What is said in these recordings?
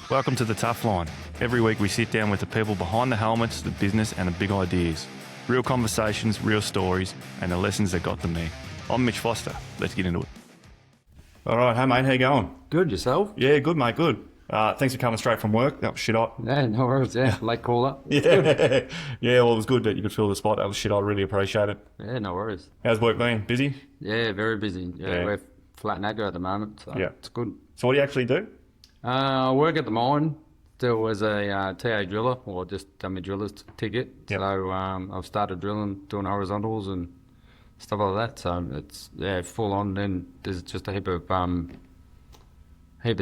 Welcome to the TUF Line. Every week we sit down with the people behind the helmets, the business and the big ideas. Real conversations, real stories and the lessons that got them there. I'm Mitch Foster. Let's get into it. All right, hey mate, how you going? Good, yourself? Yeah, good mate, good. Thanks for coming straight from work. That was shit hot. Yeah, no worries. Yeah, late caller. Yeah, yeah. Well, it was good that you could fill the spot. That was shit. I really appreciate it. Yeah, no worries. How's work been? Busy? Yeah, very busy. Yeah. We're flat and agro at the moment, so it's good. So what do you actually do? I work at the mine. Still as a TA driller, or just dummy driller's ticket. Yep. So I've started drilling, doing horizontals and stuff like that. So it's full on. Then there's just a heap of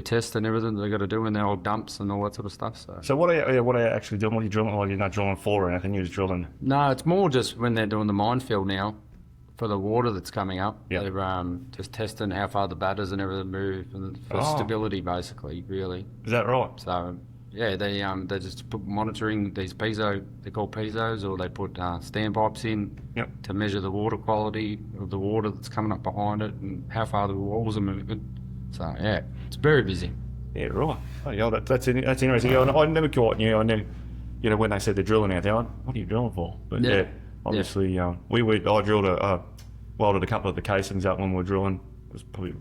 tests and everything they got to do in their old dumps and all that sort of stuff. So what are you actually doing? What are you drilling? Well, you're not drilling for or anything. You're just drilling. no, it's more just when they're doing the minefield now for the water that's coming up. Yep. They're just testing how far the batters and everything move and for stability, basically, really. Is that right? So yeah, they just put monitoring these piezo. They're called piezos, or they put standpipes in to measure the water quality of the water that's coming up behind it and how far the walls are moving. So yeah, it's very busy. Yeah, right. Oh, yeah, that's interesting. I never quite knew. I knew, when they said they're drilling out there, what are you drilling for? But obviously, I drilled welded a couple of the casings up when we were drilling. It was probably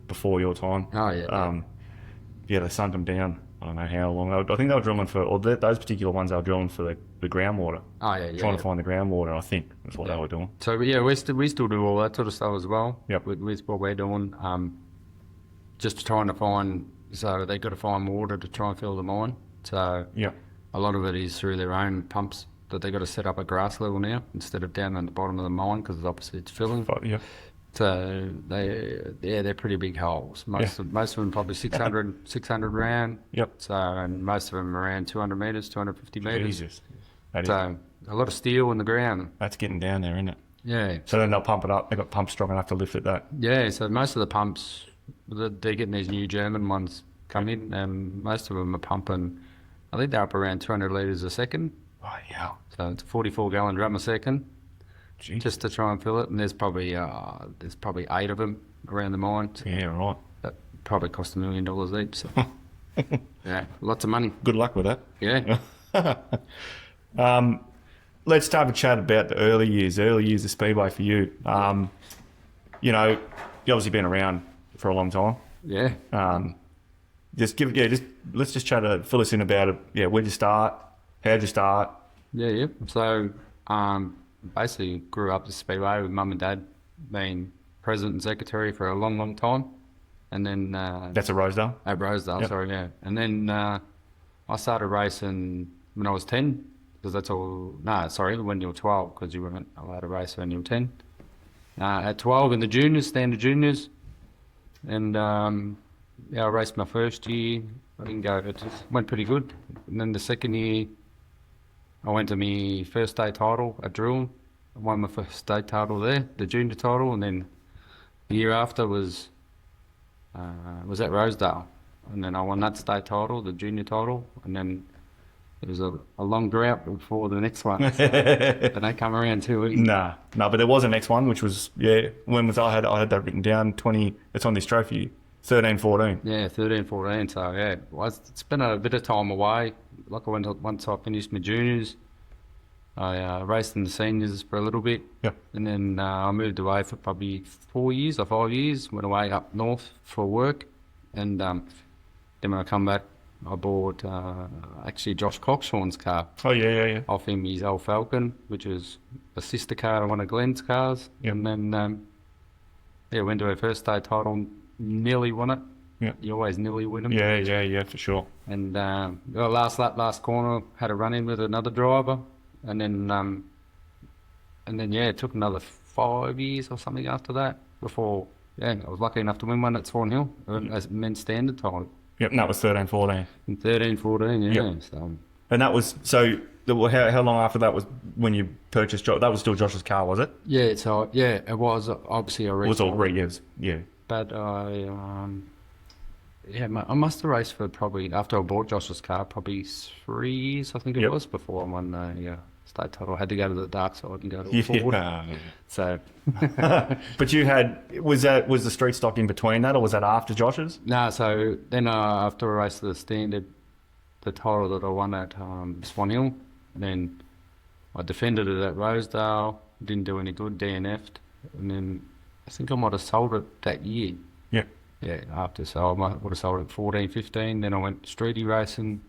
before your time. Oh yeah. They sunk them down. I don't know how long. I think they were drilling for, those particular ones they were drilling for the groundwater. Oh yeah. Trying to find the groundwater, I think that's what they were doing. So yeah, we still do all that sort of stuff as well. Yep. With what we're doing. Just trying to find, so they've got to find water to try and fill the mine. So a lot of it is through their own pumps that they've got to set up at grass level now instead of down at the bottom of the mine because obviously it's filling. Yeah. So they're pretty big holes. Most of them probably 600 round. Yep. So and most of them around 200 metres, 250 metres. Jesus. So a lot of steel in the ground. That's getting down there, isn't it? Yeah. So then they'll pump it up. They've got pumps strong enough to lift it that. Yeah. So most of the pumps, they're getting these new German ones come in, and most of them are pumping. I think they're up around 200 litres a second. Oh yeah. So it's a 44-gallon drum a second. Jeez. Just to try and fill it, and there's probably 8 of them around the mine. So yeah, right. that probably cost $1 million each. So yeah, lots of money. Good luck with that. Yeah. Let's have a chat about the early years of Speedway for you. You've obviously been around for a long time. Yeah. Let's just chat. Fill us in about it. Yeah, where'd you start? How'd you start? Yeah. So basically grew up at Speedway with mum and dad being president and secretary for a long, long time, and then That's at Rosedale. At Rosedale, sorry, yeah. And then I started racing when I was 10, because that's all. No, sorry, when you were 12, because you weren't allowed to race when you were 10. At 12 in the juniors, standard juniors, and I raced my first year. I didn't go. It just went pretty good. And then the second year, I went to my first state title at Drill. I won my first state title there, the junior title, and then the year after was at Rosedale, and then I won that state title, the junior title, and then there was a long drought before the next one. So they don't come around too easy. No, but there was a next one, which was when was I had that written down. 20. It's on this trophy. 13, 14. Yeah, 13, 14. So yeah, it's been a bit of time away. Like once I finished my juniors, I raced in the seniors for a little bit. Yeah. And then I moved away for probably 4 years or 5 years. Went away up north for work, and then when I come back, I bought actually Josh Coxshorn's car. Oh yeah. Off him his old Falcon, which was a sister car of one of Glenn's cars. Yep. And then went to her first state title, nearly won it. Yeah. You always nearly win them. Yeah, for sure. And last lap, last corner, had a run in with another driver, and then it took another 5 years or something after that before I was lucky enough to win one at Swan Hill as men's standard title. Yep, and that was 13, 14. In 13, 14, yeah. Yep. So. And that was how long after that was when you purchased Josh? That was still Josh's car, was it? Yeah, so it was obviously a race. It was all years, yeah. But I must have raced for probably, after I bought Josh's car, probably 3 years, I think it was, before I won the state title. I had to go to the dark side and go to the forward. So. But was the street stock in between that, or was that after Josh's? No, so then after I raced the standard the title that I won at Swan Hill. And then I defended it at Rosedale, didn't do any good, DNF'd. And then I think I might have sold it that year. Yeah. Yeah, after, so I would have sold it 14, 15. Then I went streety racing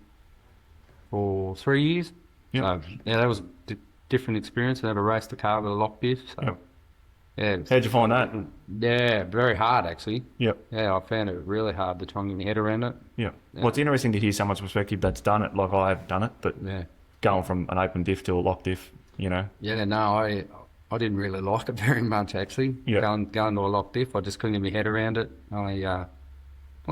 for 3 years. Yep. So, yeah, that was a different experience. I never raced a car with a lock diff. So, Yep. yeah. How'd you find that? Yeah, very hard actually. Yep. Yeah, I found it really hard to try and get my head around it. Yeah. Well, it's interesting to hear someone's perspective that's done it, like I have done it, but Yeah. going from an open diff to a lock diff, Yeah, no, I didn't really like it very much actually. Yeah. Going to a lock diff, I just couldn't get my head around it. I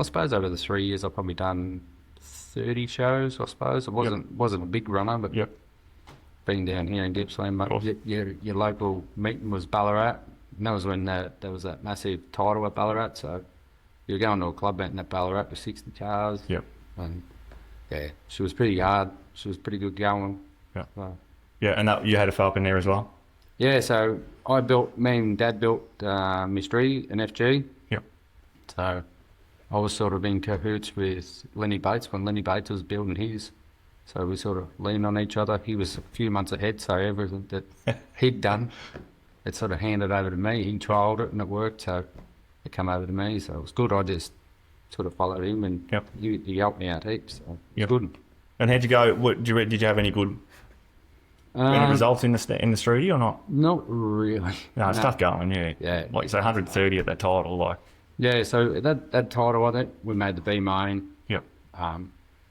suppose over the 3 years I've probably done 30 shows. I suppose it wasn't a big runner, but Yep. being down here in Gippsland, mate, your local meeting was Ballarat. And that was when there was that massive title at Ballarat. So you were going to a club meeting at Ballarat with 60 cars. Yep. And yeah, she was pretty hard. She was pretty good going. Yeah. So, Yeah, and you had a Falcon there as well? yeah, so me and Dad built Mystery, an FG. Yep. So I was sort of in cahoots with Lenny Bates when Lenny Bates was building his. So we sort of leaned on each other. He was a few months ahead, so everything that he'd done, it sort of handed over to me. He trialled it and it worked, so it came over to me. So it was good. I just sort of followed him and Yep. he helped me out heaps. So it Yep. was good. And how'd you go? Did you have any good any results in the streety or not? Not really. No, it's tough going, yeah. Yeah. Like you say, 130 at that title, like. Yeah, so that title, I think, we made the B main. Yep.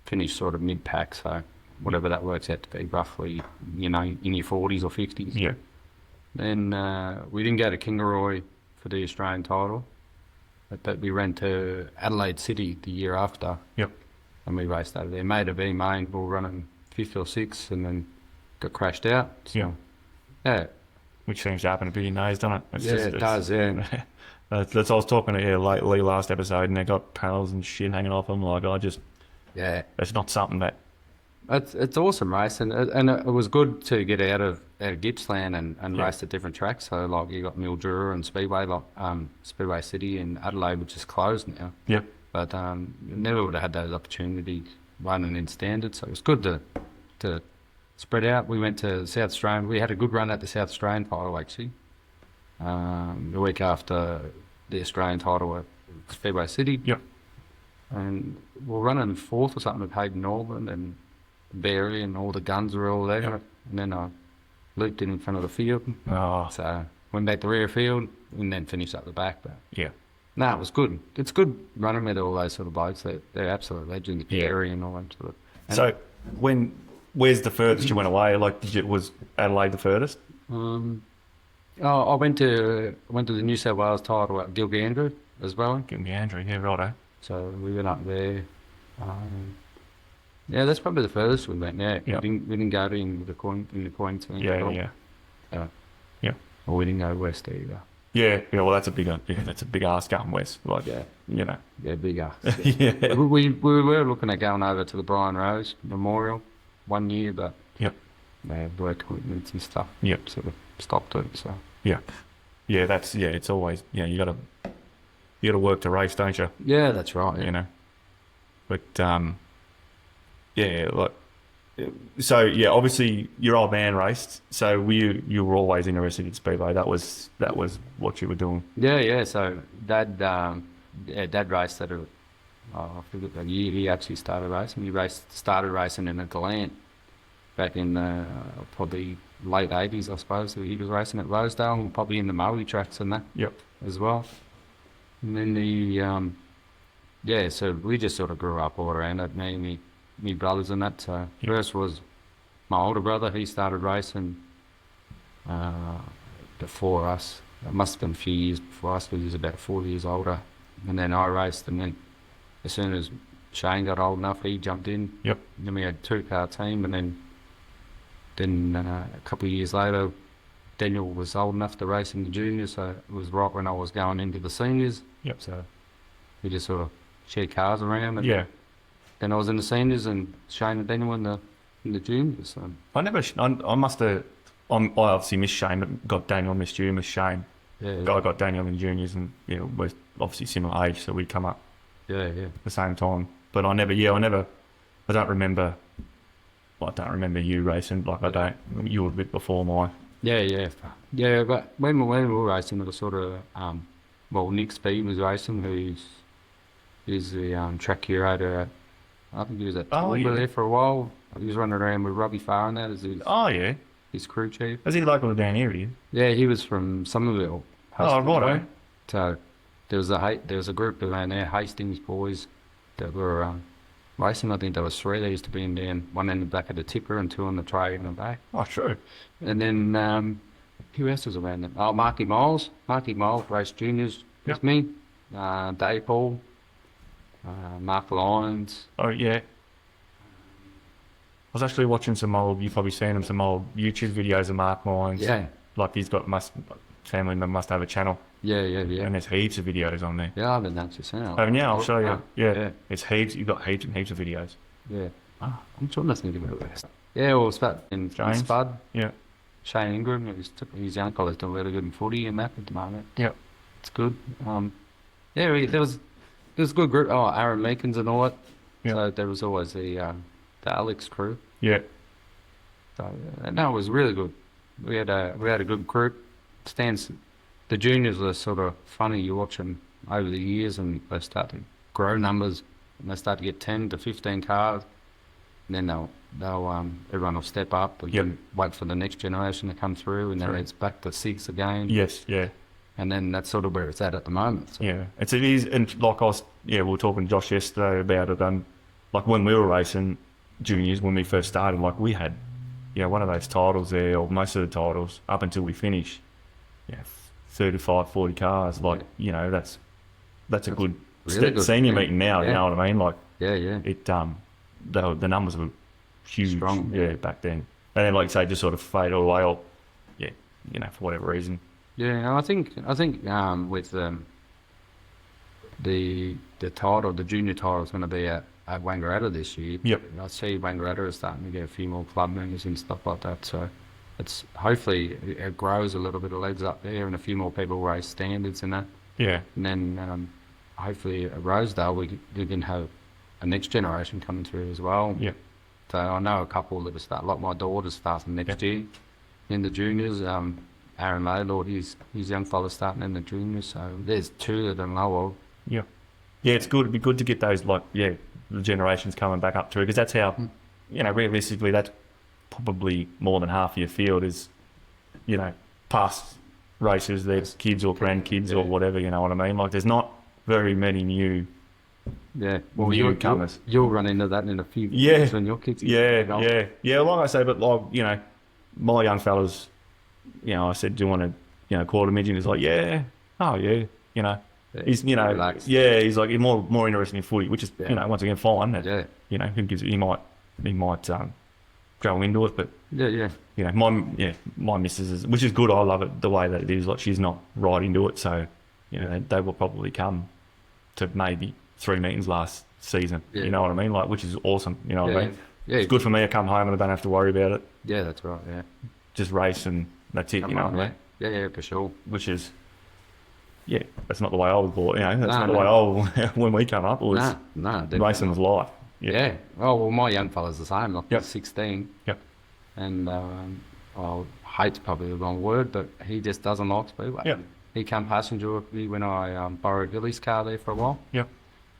Finished sort of mid-pack, so whatever that works out to be, roughly, in your 40s or 50s. Yeah. Then we didn't go to Kingaroy for the Australian title, but we ran to Adelaide City the year after. Yep. And we raced over there. Made a B main, we were running 5th or 6th, and then got crashed out. So, Yeah. Yeah. Which seems to happen to be nose, doesn't it? It does, yeah. That's I was talking to Lee last episode, and they got panels and shit hanging off them. Like Yeah. it's not something that. It's awesome race, and it was good to get out of Gippsland and race at different tracks. So like you got Mildura and Speedway, like Speedway City in Adelaide, which is closed now. Yep. But never would have had those opportunities running in standard. So it was good to spread out. We went to South Australian. We had a good run at the South Australian title actually. The week after the Australian title at Speedway City. Yep. And we're running 4th or something with Hayden Norman and Barry and all the guns were all there. Yep. And then I looped in front of the field. Oh. So went back to rear field and then finished up the back. But Yeah. no, it was good. It's good running with all those sort of blokes. They're absolute legends, Yeah. Barry and all that sort of. And So where's the furthest you went away? Like, was Adelaide the furthest? I went to the New South Wales title at Gilgandra as well. Give me Andrew. Yeah, righto. So we went up there. Yeah, that's probably the furthest we went. Yeah, Yeah. we didn't go in the Queensland. Yeah, yeah. Yeah. Or we didn't go west either. Yeah, well, that's a big ask going west. Like, Yeah. Yeah, bigger. Yeah. we were looking at going over to the Brian Rose Memorial one year, but Yep. they had work commitments and stuff. Yep. Sort of stopped it. So Yeah. Yeah, it's always, you gotta work to race, don't you? yeah, that's right. Yeah. But, yeah, like, so yeah, obviously your old man raced, so you were always interested in Speedway. That was what you were doing. Yeah. So Dad raced at I forget the year he actually started racing. He started racing in a Galant back in probably late 80s, I suppose. So he was racing at Rosedale, probably in the Maui tracks and that Yep. as well. And then so we just sort of grew up all around it, me and me brothers and that. So Yep. first was my older brother. He started racing before us. It must have been a few years before us, because he was about 4 years older. And then I raced, and then as soon as Shane got old enough, he jumped in. Yep. And then we had a 2-car team, and then a couple of years later, Daniel was old enough to race in the juniors, so it was right when I was going into the seniors. Yep. So we just sort of shared cars around. And Yeah. then I was in the seniors, and Shane and Daniel in the juniors. So. I obviously missed Shane, but got Daniel, missed you, missed Shane. Yeah. I got Daniel in the juniors, and we're obviously similar age, so we'd come up Yeah. at the same time. But I never I don't remember. Well, I don't remember you racing. Like I don't. You were a bit before my. Yeah. But when we were racing, it was sort of well, Nick Speed was racing, who's the track curator at. I think he was at Toowoomba there for a while. He was running around with Robbie Farr and that as his crew chief. Is he local down here? He? Yeah, he was from Somerville. Oh, righto. So there was a group around there, Hastings boys, that were racing. I think there was 3. They used to be in there, one in the back of the tipper and 2 on the tray in the back. Oh, true. And then who else was around there? Oh, Marky Miles. Marky Miles raced juniors with me. Dave Paul, Mark Lyons. Oh, yeah. I was actually watching some old, you've probably seen him, some old YouTube videos of Mark Lyons. Yeah. Like he's got, family must have a channel. Yeah. And there's heaps of videos on there. Yeah, I haven't actually seen it. Oh, yeah, I'll show you. Yeah. It's heaps, you've got heaps and heaps of videos. Yeah. Oh, I'm trying to think about this. Yeah, well, Spud in Spud. Yeah. Shane Ingram, his young fella's doing really good in footy and that at the moment. Yeah. It's good. There was a good group. Oh, Aaron Meekins and all that. Yeah. So there was always the Alex crew. Yeah. So no, it was really good. We had a good group. The juniors were sort of funny. You watch them over the years, and they start to grow numbers, and they start to get 10 to 15 cars. And then everyone will step up and wait for the next generation to come through, and then it's back to 6 again. Yes, yeah. And then that's sort of where it's at the moment. So. Yeah, it is, and like we were talking to Josh yesterday about it. Like when we were racing juniors, when we first started, like we had, one of those titles there, or most of the titles, up until we finished. 35, 40 cars. Like that's a good really good senior meeting now. You know what I mean? Like it the numbers were huge. Strong, back then. And then, like you say, just sort of fade away. Or for whatever reason. Yeah, I think with the title, the junior title is going to be at Wangaratta this year. Yep. I see Wangaratta is starting to get a few more club members and stuff like that. So it's hopefully it grows a little bit of legs up there, and a few more people race standards and that. Yeah. And then hopefully at Rosedale we can have a next generation coming through as well. Yeah. So I know a couple that will start, like my daughter's starting next year in the juniors. Aaron Laylord, his young fella's starting in the juniors. So there's 2 that I know of. Yeah. Yeah, it's good. It'd be good to get those, the generations coming back up through, because that's how, realistically, that's probably more than half of your field is, past racers, their kids or grandkids or whatever, you know what I mean? Like, there's not very many new newcomers. You'll run into that in a few years when your kids Yeah, like I say, but my young fellas, I said, do you want to, quarter midget? He's like, he's, relaxed. he's like, more interested in footy, which is, once again, fine. Who gives it, he might go into it, but my missus is, which is good. I love it the way that it is. Like, she's not right into it, so they will probably come to maybe 3 meetings last season. You know what I mean? Like, which is awesome. You know what I mean? Yeah, it's good for me. I come home and I don't have to worry about it. Yeah, that's right. Yeah, just race and that's it. What I mean? Yeah, for sure. Which is, that's not the way I was born. That's not the way when we come up. It was racing was life. Yeah. Oh well, my young fella's the same. Like he's 16. Yep. And hate's probably the wrong word, but he just doesn't like Speedway. Yep. He came passenger with me when I borrowed Billy's car there for a while. Yep.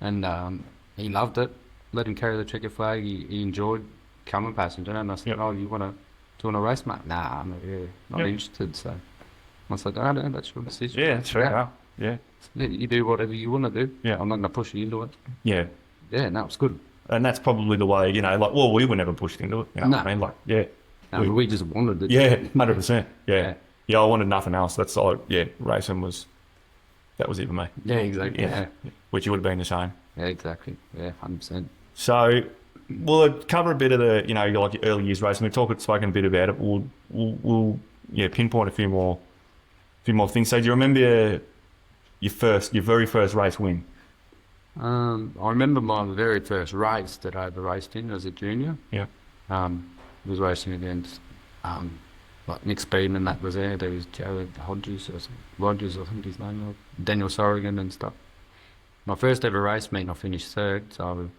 And he loved it. Let him carry the checker flag. He enjoyed coming passenger. And I said, "Oh, do you want to race, mate?" Nah, I'm not interested. So I said, "Oh, no, that's your decision." Yeah, that's fair. Yeah. You do whatever you want to do. Yeah. I'm not going to push you into it. Yeah. Yeah, no, it's good. And that's probably the way, we were never pushed into it. You know what I mean? No, we just wanted it. Yeah, 100%. Yeah, I wanted nothing else. That's all. Yeah, racing that was it for me. Yeah, exactly. Yeah. Which you would have been the same. Yeah, exactly. Yeah, 100%. So we'll cover a bit of the, your early years racing. We've spoken a bit about it. We'll pinpoint a few more things. So do you remember your very first race win? I remember my very first race that I ever raced in as a junior. Yeah. Was racing against like Nick Speed, and that was there. There was Joe Rogers, I think his name was, Daniel Sorrigan and stuff. My first ever race meet, I finished 3rd, so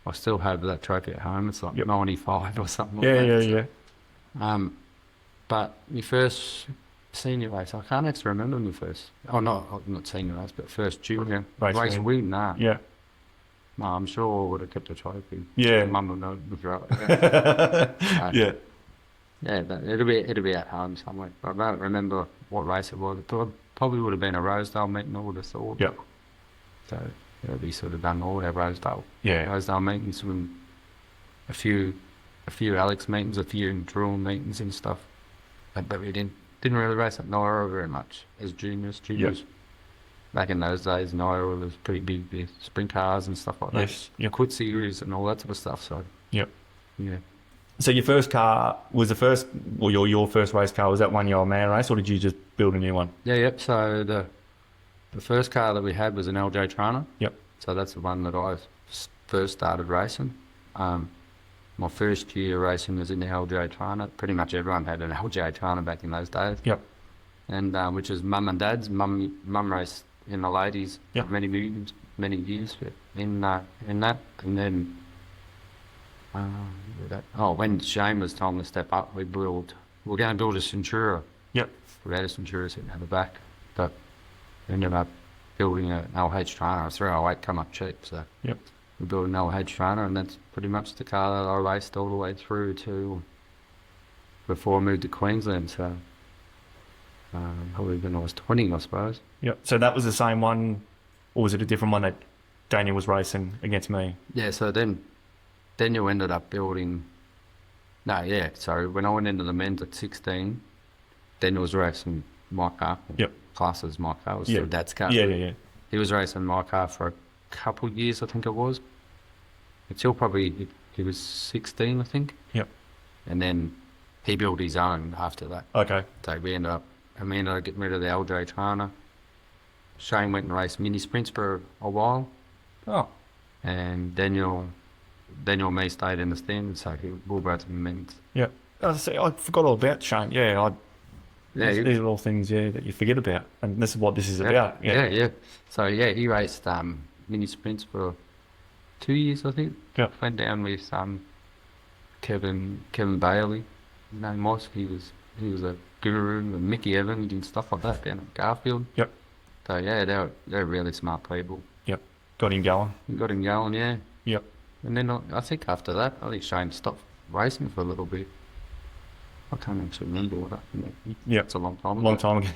I still have that trophy at home. It's like 95 or something. Yeah, like yeah, that. yeah. But my first senior race, I can't actually remember my first. Oh, no, not senior race, but first junior race win. Nah. Yeah. No, I'm sure I would have kept the trophy. Yeah. Mum would know if you're right. Yeah. Yeah, but it'll be at home somewhere. I don't remember what race it was. It probably would have been a Rosedale meeting, I would have thought. Yeah. So it'll be sort of done all our Rosedale meetings, and a few Alex meetings, a few drill meetings and stuff. But we didn't really race at Naira very much as juniors. Back in those days, Naira was pretty big with sprint cars and stuff like that. Yes. Yep. Quid series and all that sort of stuff. So Yep. yeah. So your first car was your first race car, was that 1 year old man race, or did you just build a new one? Yeah, yep. So the first car that we had was an LJ Trana. Yep. So that's the one that I first started racing. My first year racing was in the LJ Trana. Pretty much everyone had an LJ Trana back in those days. Yep. And which is mum and dad's. Mum raced in the ladies for many years in that. And then when Shane was time to step up, we were going to build a Centura. Yep. We had a Centura sitting at the back, but we ended up building an LH Trana. A 308 come up cheap, so Yep. we built an LH Trana, and that's pretty much the car that I raced all the way through to before I moved to Queensland. So probably when I was 20, I suppose. Yep. So that was the same one, or was it a different one that Daniel was racing against me? Yeah. So then Daniel ended up building. No, yeah. So when I went into the men's at 16, Daniel was racing my car. Yep. Class as my car. It was still Dad's car. Yeah. He was racing my car for a couple of years, I think it was. Until probably he was 16, I think. Yep. And then he built his own after that. Okay. So we ended up getting rid of the LJ Trana. Shane went and raced mini sprints for a while. Oh. And Daniel and me stayed in the stand, so we were both in the men's. Yep. I forgot all about Shane. Yeah. These are all things, that you forget about, and this is what this is about. Yeah. So he raced mini sprints for 2 years, I think. Yeah. Went down with Kevin Bailey. His name was. He was a guru, and Mickey Evans and stuff like that down at Garfield. Yep. So yeah, they're really smart people. Yep. Got him going. We got him going, yeah. Yep. And then I think after that, I think Shane stopped racing for a little bit. I can't actually remember what happened. Yeah, it's a long time ago. Long time ago.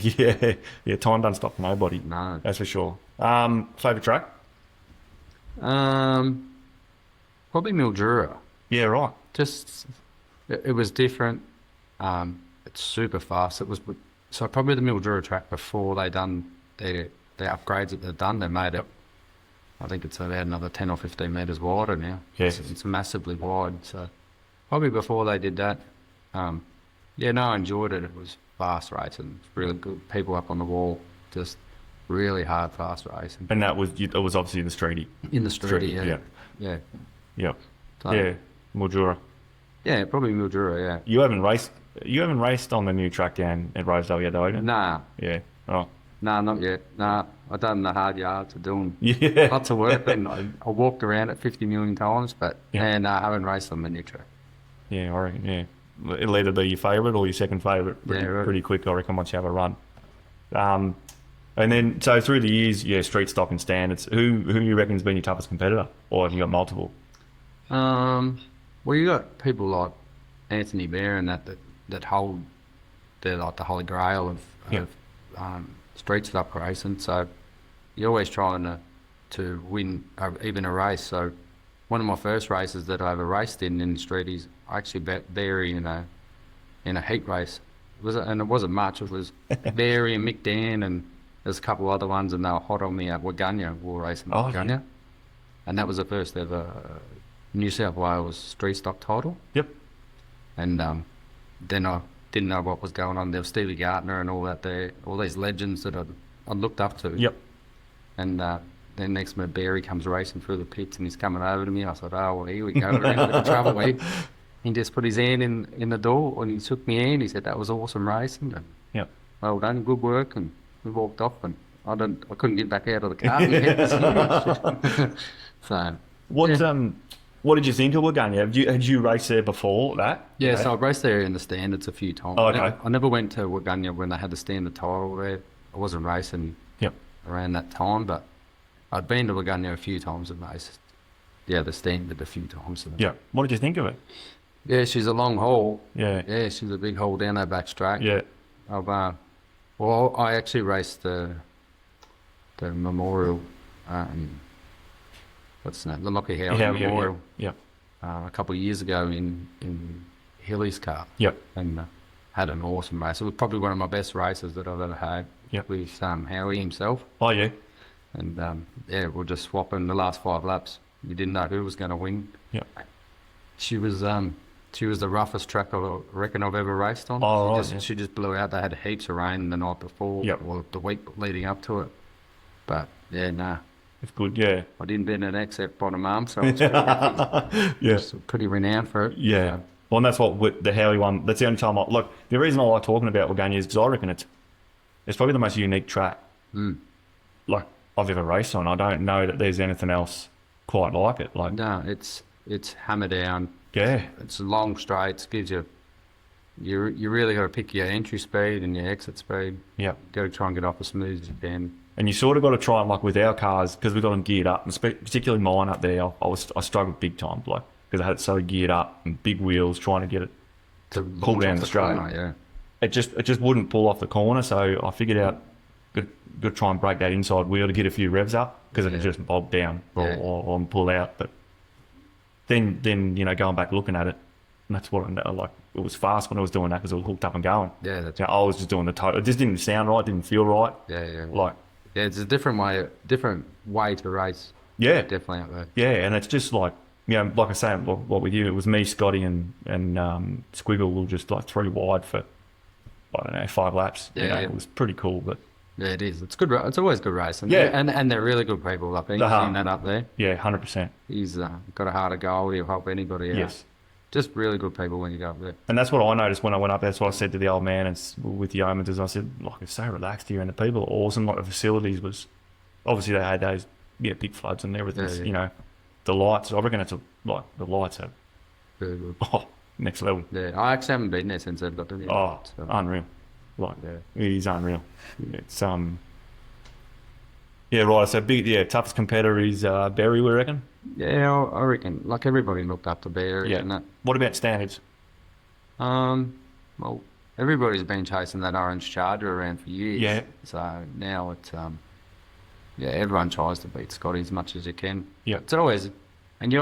Yeah. Time doesn't stop for nobody. No, that's for sure. Favorite track? Probably Mildura. Yeah, right. Just it was different. It's super fast. It was so probably the Mildura track before they done the upgrades that they've done. They made it. I think it's about another 10 or 15 metres wider now. Yes. It's massively wide. So probably before they did that. I enjoyed it. It was fast racing, really good. People up on the wall, just really hard, fast racing. And it was obviously in the streety. In the streety, yeah. So, yeah, Mildura. Yeah, probably Mildura. Yeah. You haven't raced on the new track down at Rosedale yet, though, have you? Nah. Yeah. Oh. Nah, not yet. Nah, I've done the hard yards of doing lots of work, and I walked around it 50 million times, but I haven't raced on the new track. Yeah, I reckon. Yeah. It'll either be your favourite or your second favourite pretty quick, I reckon, once you have a run. And then, so through the years, street stock and standards, who you reckon's been your toughest competitor? Or have you got multiple? Well, you got people like Anthony Bear and that hold, they're like the holy grail of street stock racing. So you're always trying to win even a race. So one of my first races that I ever raced in the streeties, I actually bet Barry in a heat race. It wasn't much. It was Barry and Mick Dan, and there's a couple other ones, and they were hot on me at Waganya. We were racing at Waganya, and that was the first ever New South Wales street stock title. Yep. And then I didn't know what was going on. There was Stevie Gartner and all that there, all these legends that I looked up to. Yep. And then next minute Barry comes racing through the pits and he's coming over to me. I thought, oh, well, here we go. We're in a bit of trouble. He just put his hand in the door and he shook my hand. He said, that was awesome racing. And, yep. Well done, good work. And we walked off and I couldn't get back out of the car. So what What did you think of Waganya? Had you raced there before that? Yeah, so I've raced there in the standards a few times. Oh, okay. I never went to Waganya when they had the standard title there. I wasn't racing Yep. around that time, but I'd been to Waganya a few times and raced, the standard a few times. Yeah. What did you think of it? Yeah, she's a long haul. Yeah. Yeah, she's a big haul down that back straight. Yeah. Well, I actually raced the Memorial, what's the name? The Lockie Howe Memorial. Yeah. A couple of years ago in Hilly's car. Yep. And had an awesome race. It was probably one of my best races that I've ever had. Yep. With Howie himself. Oh, yeah. And we're just swapping the last 5 laps. You didn't know who was going to win. Yep. She was the roughest track I reckon I've ever raced on. Oh, right, She just blew out. They had heaps of rain the night before, Yep. or the week leading up to it. But It's good, yeah. I didn't bet an X at bottom arm, so it's pretty renowned for it. Yeah. Well, and that's what with the Howie one, that's the only time look, the reason I like talking about Waganya is because I reckon it's probably the most unique track like I've ever raced on. I don't know that there's anything else quite like it. Like, no, it's hammer down. Yeah. It's long straights, gives you really got to pick your entry speed and your exit speed. Yeah. Got to try and get off as smooth as you can. And you sort of got to try and, like, with our cars, because we got them geared up, and particularly mine up there, I struggled big time, like, because I had it so geared up and big wheels trying to get it to pull down the straight. Yeah. It just wouldn't pull off the corner, so I figured out good try and break that inside wheel to get a few revs up, because it just bobbed down or pull out. But then going back looking at it, and that's what I like. It was fast when I was doing that because it was hooked up and going. Yeah, that's I was just doing the total. It just didn't sound right, didn't feel right. Yeah. Like, yeah, it's a different way to race. Yeah. Definitely out there. Yeah, and it's just like, like I say, what with you, it was me, Scotty, and Squiggle were just like 3 wide for, I don't know, 5 laps. Yeah. It was pretty cool, but yeah, it is. It's good. It's always good racing. Yeah. and they're really good people up there. You've seen that up there. yeah, 100%. He's got a heart of gold. He'll help anybody out. Yes. Just really good people when you go up there. And that's what I noticed when I went up there. That's what I said to the old man and with the Yeomans, is I said, like, it's so relaxed here and the people are awesome. Like, the facilities was, obviously they had those, big floods and everything. Yeah. The lights, I reckon the lights are, Very good. next level. Yeah, I actually haven't been there since they've got the new lights, so. Unreal. Like, it is unreal. It's, yeah, right. So toughest competitor is Berry, we reckon. Yeah, I reckon. Like, everybody looked up to Barry. Yeah. And that. What about standards? Well, everybody's been chasing that orange Charger around for years. Yeah. So now it's everyone tries to beat Scotty as much as you can. Yeah. It's always, and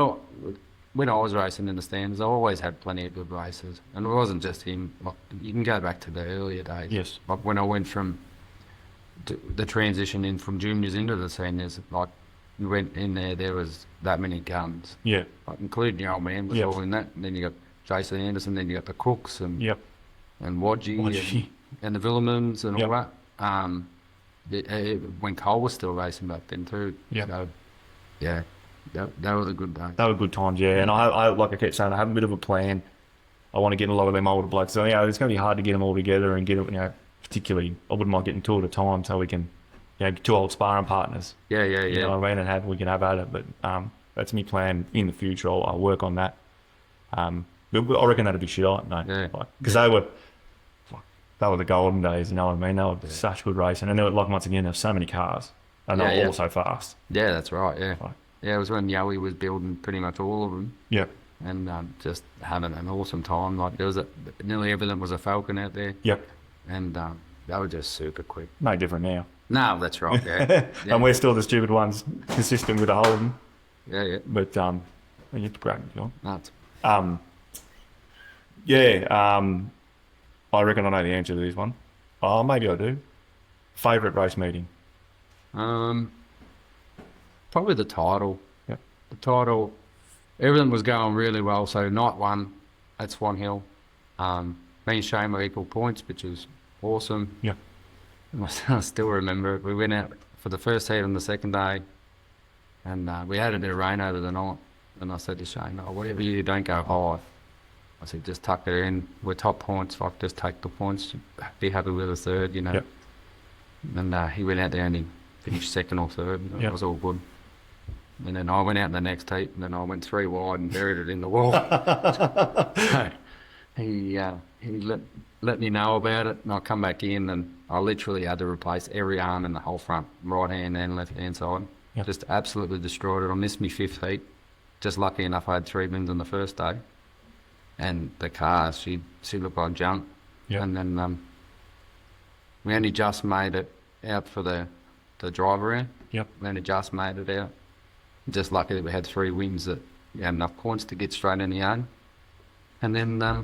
when I was racing in the standards, I always had plenty of good races, and it wasn't just him. Like, you can go back to the earlier days. Yes. Like when I went from the transition in from juniors into the seniors, like we went in there was that many guns. Yeah. Like, including your old man was all in that. And then you got Jason Anderson, then you got the Crooks and Wadgy. And the Villemans and all that. When Cole was still racing back then too. Yeah. So, yeah, that was a good day. They were good times, yeah. And I like I kept saying, I have a bit of a plan. I want to get a lot of them older blokes. So, it's going to be hard to get them all together and get it, particularly, I wouldn't mind getting 2 at a time so we can, 2 old sparring partners. Yeah. You know what I mean? And we can have at it. But that's my plan in the future. I'll work on that. But I reckon that'd be shit, no? Yeah. Because they were the golden days, you know what I mean? They were such good racing. And they were, like, once again, there were so many cars. And they were all so fast. Yeah, that's right, yeah. It was when Yowie was building pretty much all of them. Yeah. And just having an awesome time. Like, there was nearly everything was a Falcon out there. Yep. And they were just super quick. No different now. No, that's right, yeah. And we're still the stupid ones, consistent with the Holden. Yeah. But, it's great, John. No, I reckon I know the answer to this one. Oh, maybe I do. Favourite race meeting? probably the title. Yep. The title, everything was going really well. So night 1 at Swan Hill, me and Shane were equal points, which was awesome. Yeah. I still remember it. We went out for the first heat on the second day, and we had a bit of rain over the night. And I said to Shane, whatever you do, don't go high. I said, just tuck it in. We're top points. Like, just take the points. Be happy with a third, Yep. And he went out there and he finished second or third. It was all good. And then I went out in the next heat, and then I went 3 wide and buried it in the wall. So he let me know about it, and I come back in, and I literally had to replace every arm in the whole front, right hand and left hand side. Yep. Just absolutely destroyed it. I missed my 5th heat. Just lucky enough I had 3 wins on the first day. And the car, she looked like junk. Yep. And then we only just made it out for the drive around. Yep. We only just made it out. Just lucky that we had 3 wins that we had enough points to get straight in the aim. And then, I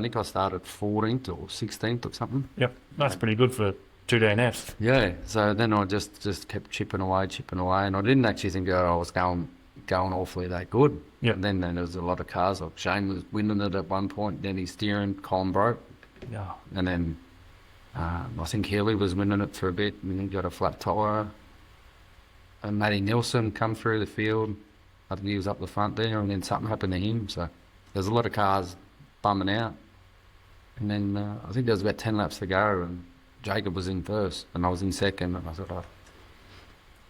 think I started 14th or 16th or something. Yep. That's pretty good for 2 DNFs. Yeah. So then I just kept chipping away, and I didn't actually think I was going awfully that good. Yep. And then there was a lot of cars. Like Shane was winning it at one point. Then his steering column broke. Yeah. And then I think Healy was winning it for a bit, and then got a flat tyre. And Matty Nelson come through the field. I think he was up the front there, and then something happened to him. So there's a lot of cars bumming out. And then I think there was about 10 laps to go, and Jacob was in first, and I was in second. And I thought,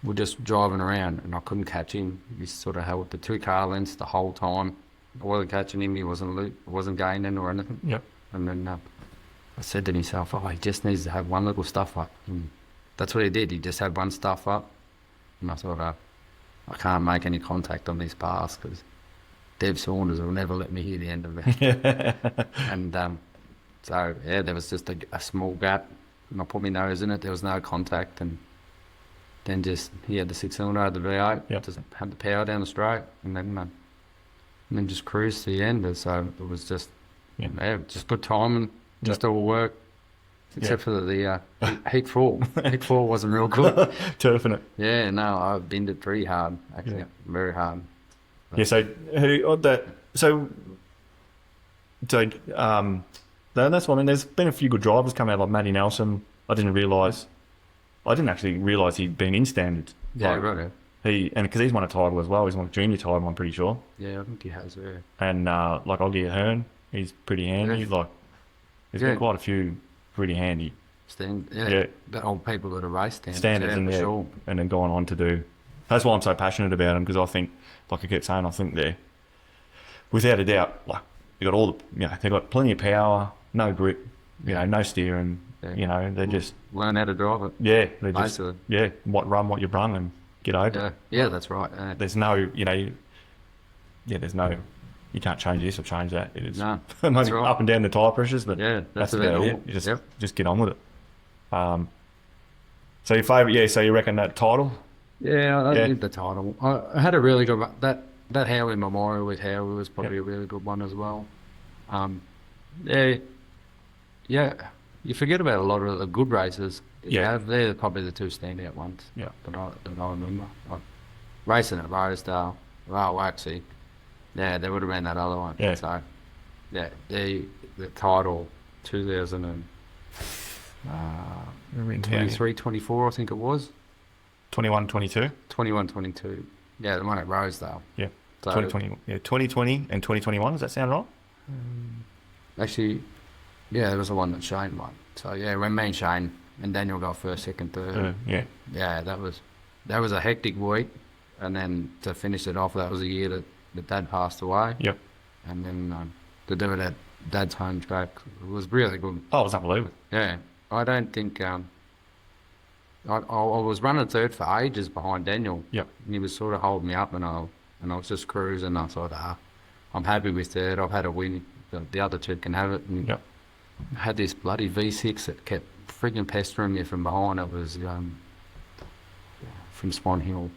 we're just driving around, and I couldn't catch him. He sort of held the 2 car lengths the whole time. I wasn't catching him. He wasn't gaining or anything. Yep. And then I said to myself, he just needs to have one little stuff up. And that's what he did. He just had one stuff up. And I thought, I can't make any contact on this pass because Dev Saunders will never let me hear the end of it. And there was just a small gap. And I put my nose in it. There was no contact. And then he had the 6-cylinder, had the V8, Yep. just had the power down the straight. And then just cruised to the end. And so it was just, just good timing, just all work. Except for the heat 4. Heat 4 wasn't real good. Turfing it. Yeah, no, I binned it pretty hard, actually, very hard. Yeah, so that's what I mean. There's been a few good drivers come out, like Matty Nelson. I didn't actually realise he'd been in standards. Yeah, like, right. Because he's won a title as well. He's won a junior title, I'm pretty sure. Yeah, I think he has, yeah. And Oggy Ahern, he's pretty handy. Yeah. There's been quite a few pretty handy The old people that are race standards, and sure. And then going on to do. That's why I'm so passionate about them, because I think, like I kept saying, I think they're, without a doubt, like they've got plenty of power, no grip, no steering. Yeah. They're just learn how to drive it. Yeah, they basically. just run what you've run and get over it. Yeah, that's right. There's no, there's no. You can't change this or change that. It is no, maybe right. up and down the tyre pressures, but that's about it. You just get on with it. So your favourite, so you reckon that title? Yeah, I think the title. I had a really good that Howie Memorial with Howie was probably a really good one as well. You forget about a lot of the good races. They're probably the 2 standout ones. Yeah, that I remember. Racing at Rosedale, actually. Yeah, they would have been that other one. Yeah. So, the title 2023, 24, I think it was. 21, 22? 21, 22. Yeah, the one at Rosedale. Yeah. So, 2020, 2020 and 2021, does that sound right? Actually, there was the one that Shane won. So, when me and Shane and Daniel got first, second, third. Yeah, that was a hectic week. And then to finish it off, that was a year that Dad passed away. Yep. And then to do it at Dad's home track, it was really good. Oh, it was unbelievable. Yeah. I don't think... I was running third for ages behind Daniel. Yep. And he was sort of holding me up, and I was just cruising. I thought, I'm happy with third. I've had a win. The other 2 can have it. And I had this bloody V6 that kept frigging pestering me from behind. It was from Swan Hill.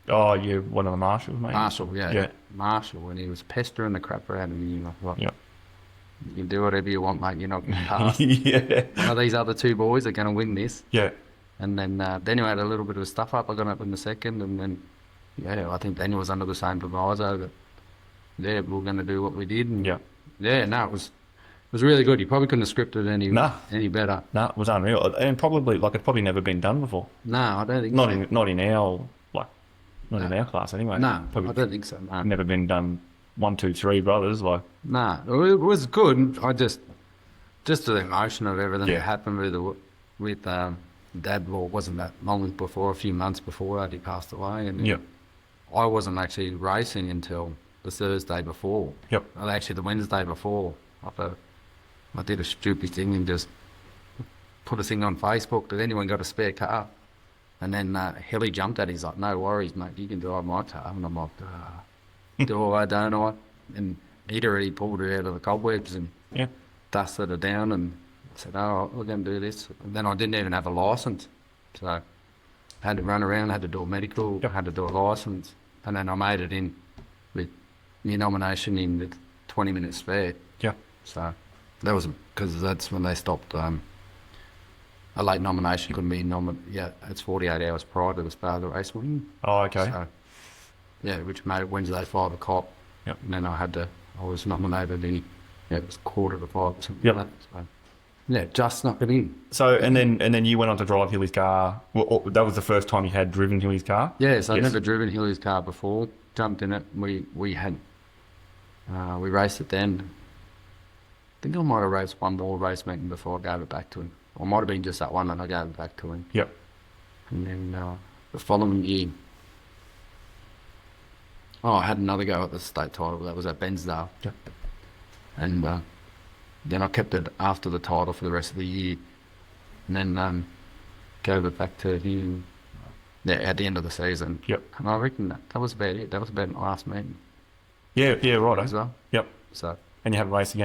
Oh, you one of the Marshalls, mate? Marshall, yeah. Marshall, and he was pestering the crap out of me. And I thought, you can do whatever you want, mate. You're not going to pass. One of these other 2 boys are going to win this. Yeah. And then Daniel had a little bit of stuff up. I got up in the second, and then I think Daniel was under the same proviso that we were going to do what we did. And it was really good. You probably couldn't have scripted any better. No, it was unreal, and probably it's probably never been done before. No, I don't think not in our in our class anyway. No, probably I don't think so. No. Never been done 1, 2, 3 brothers like. No, it was good. I just the emotion of everything that happened with Dad, well, wasn't that long before, a few months before that, he passed away. And Yep. I wasn't actually racing until the Thursday before. Yep. Well, actually, the Wednesday before. I did a stupid thing and just put a thing on Facebook that anyone got a spare car. And then Hilly jumped at it. He's like, no worries, mate, you can drive my car. And I'm like, do I, don't I? And he'd already pulled her out of the cobwebs and dusted her down. And I said, oh, we're going to do this. And then I didn't even have a licence. So I had to run around, had to do a medical, had to do a licence. And then I made it in with my nomination in with 20 minutes spare. Yeah. So that was because that's when they stopped. A late nomination couldn't be nominated. Yeah, it's 48 hours prior to the start of the race win. Oh, okay. So, yeah, which made it Wednesday 5 o'clock. Yep. And then I was nominated in, it was 4:45 or something Yep. like that. So, yeah, just snuck it in. So, and then you went on to drive Hilly's car. Well, that was the first time you had driven Hilly's car? Yes, I'd never driven Hilly's car before. Jumped in it. We raced it then. I think I might have raced one more race meeting before I gave it back to him. Or it might have been just that one and I gave it back to him. Yep. And then the following year, I had another go at the state title. That was at Bensdale. Yep. And then I kept it after the title for the rest of the year. And then gave it back to him at the end of the season. Yep. And I reckon that was about it. That was about my last meeting. Yeah, right. As well. Yep. So. And you haven't raced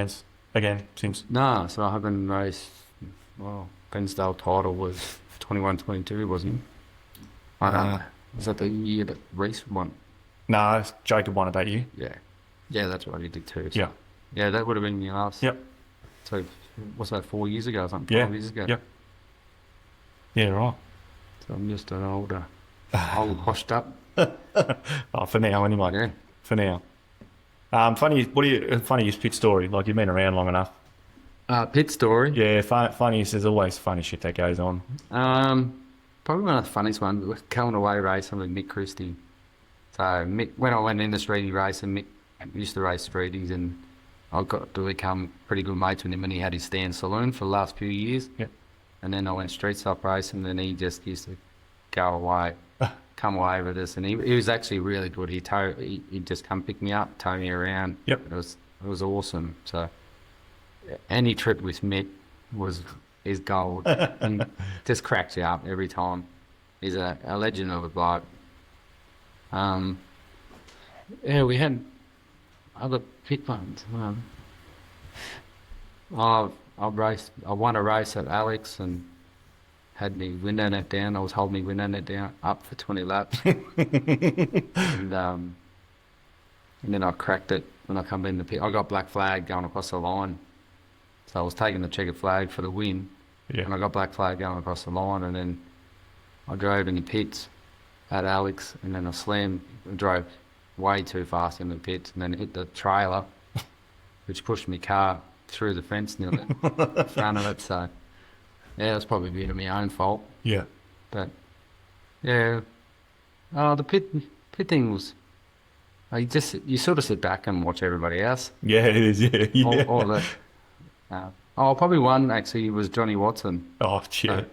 again since? No, so I haven't raced. Well, Bensdale title was 21-22, wasn't it? Was that the year that Reese won? No, Jacob won it that year. Yeah. Yeah, that's what he did too. So. Yeah. Yeah, that would have been your last. Yep. So, what's that, 4 years ago or something? Yeah. 5 years ago? Yep. Yeah, right. So I'm just an old washed up. Oh, for now anyway. Yeah. For now. Funniest pit story? Like, you've been around long enough. Pit story. Yeah, funniest. There's always funny shit that goes on. Probably one of the funniest ones was coming away racing with Mick Christie. So Mick, when I went into streetie racing, Mick used to race streeties, and I got to become pretty good mates with him, and he had his stand saloon for the last few years. Yeah. And then I went street stop racing, and he just used to go away, come away with us, and he was actually really good. He'd just come pick me up, tow me around. Yep. It was awesome. So any trip with Mick is gold, and just cracks you up every time. He's a legend of a bloke. Yeah, we had other pit ones. I won a race at Alex and had my window net down. I was holding my window net down up for 20 laps. and then I cracked it when I come in the pit. I got black flag going across the line. So I was taking the checkered flag for the win. Yeah. And I got black flag going across the line, and then I drove in the pits at Alex, and then I drove way too fast in the pits, and then hit the trailer, which pushed my car through the fence near the front of it. So yeah, it's probably a bit of my own fault. Yeah. But yeah, the pit thing was, you sort of sit back and watch everybody else. Yeah, it is. Yeah. All the, probably one actually was Johnny Watson. Oh, shit.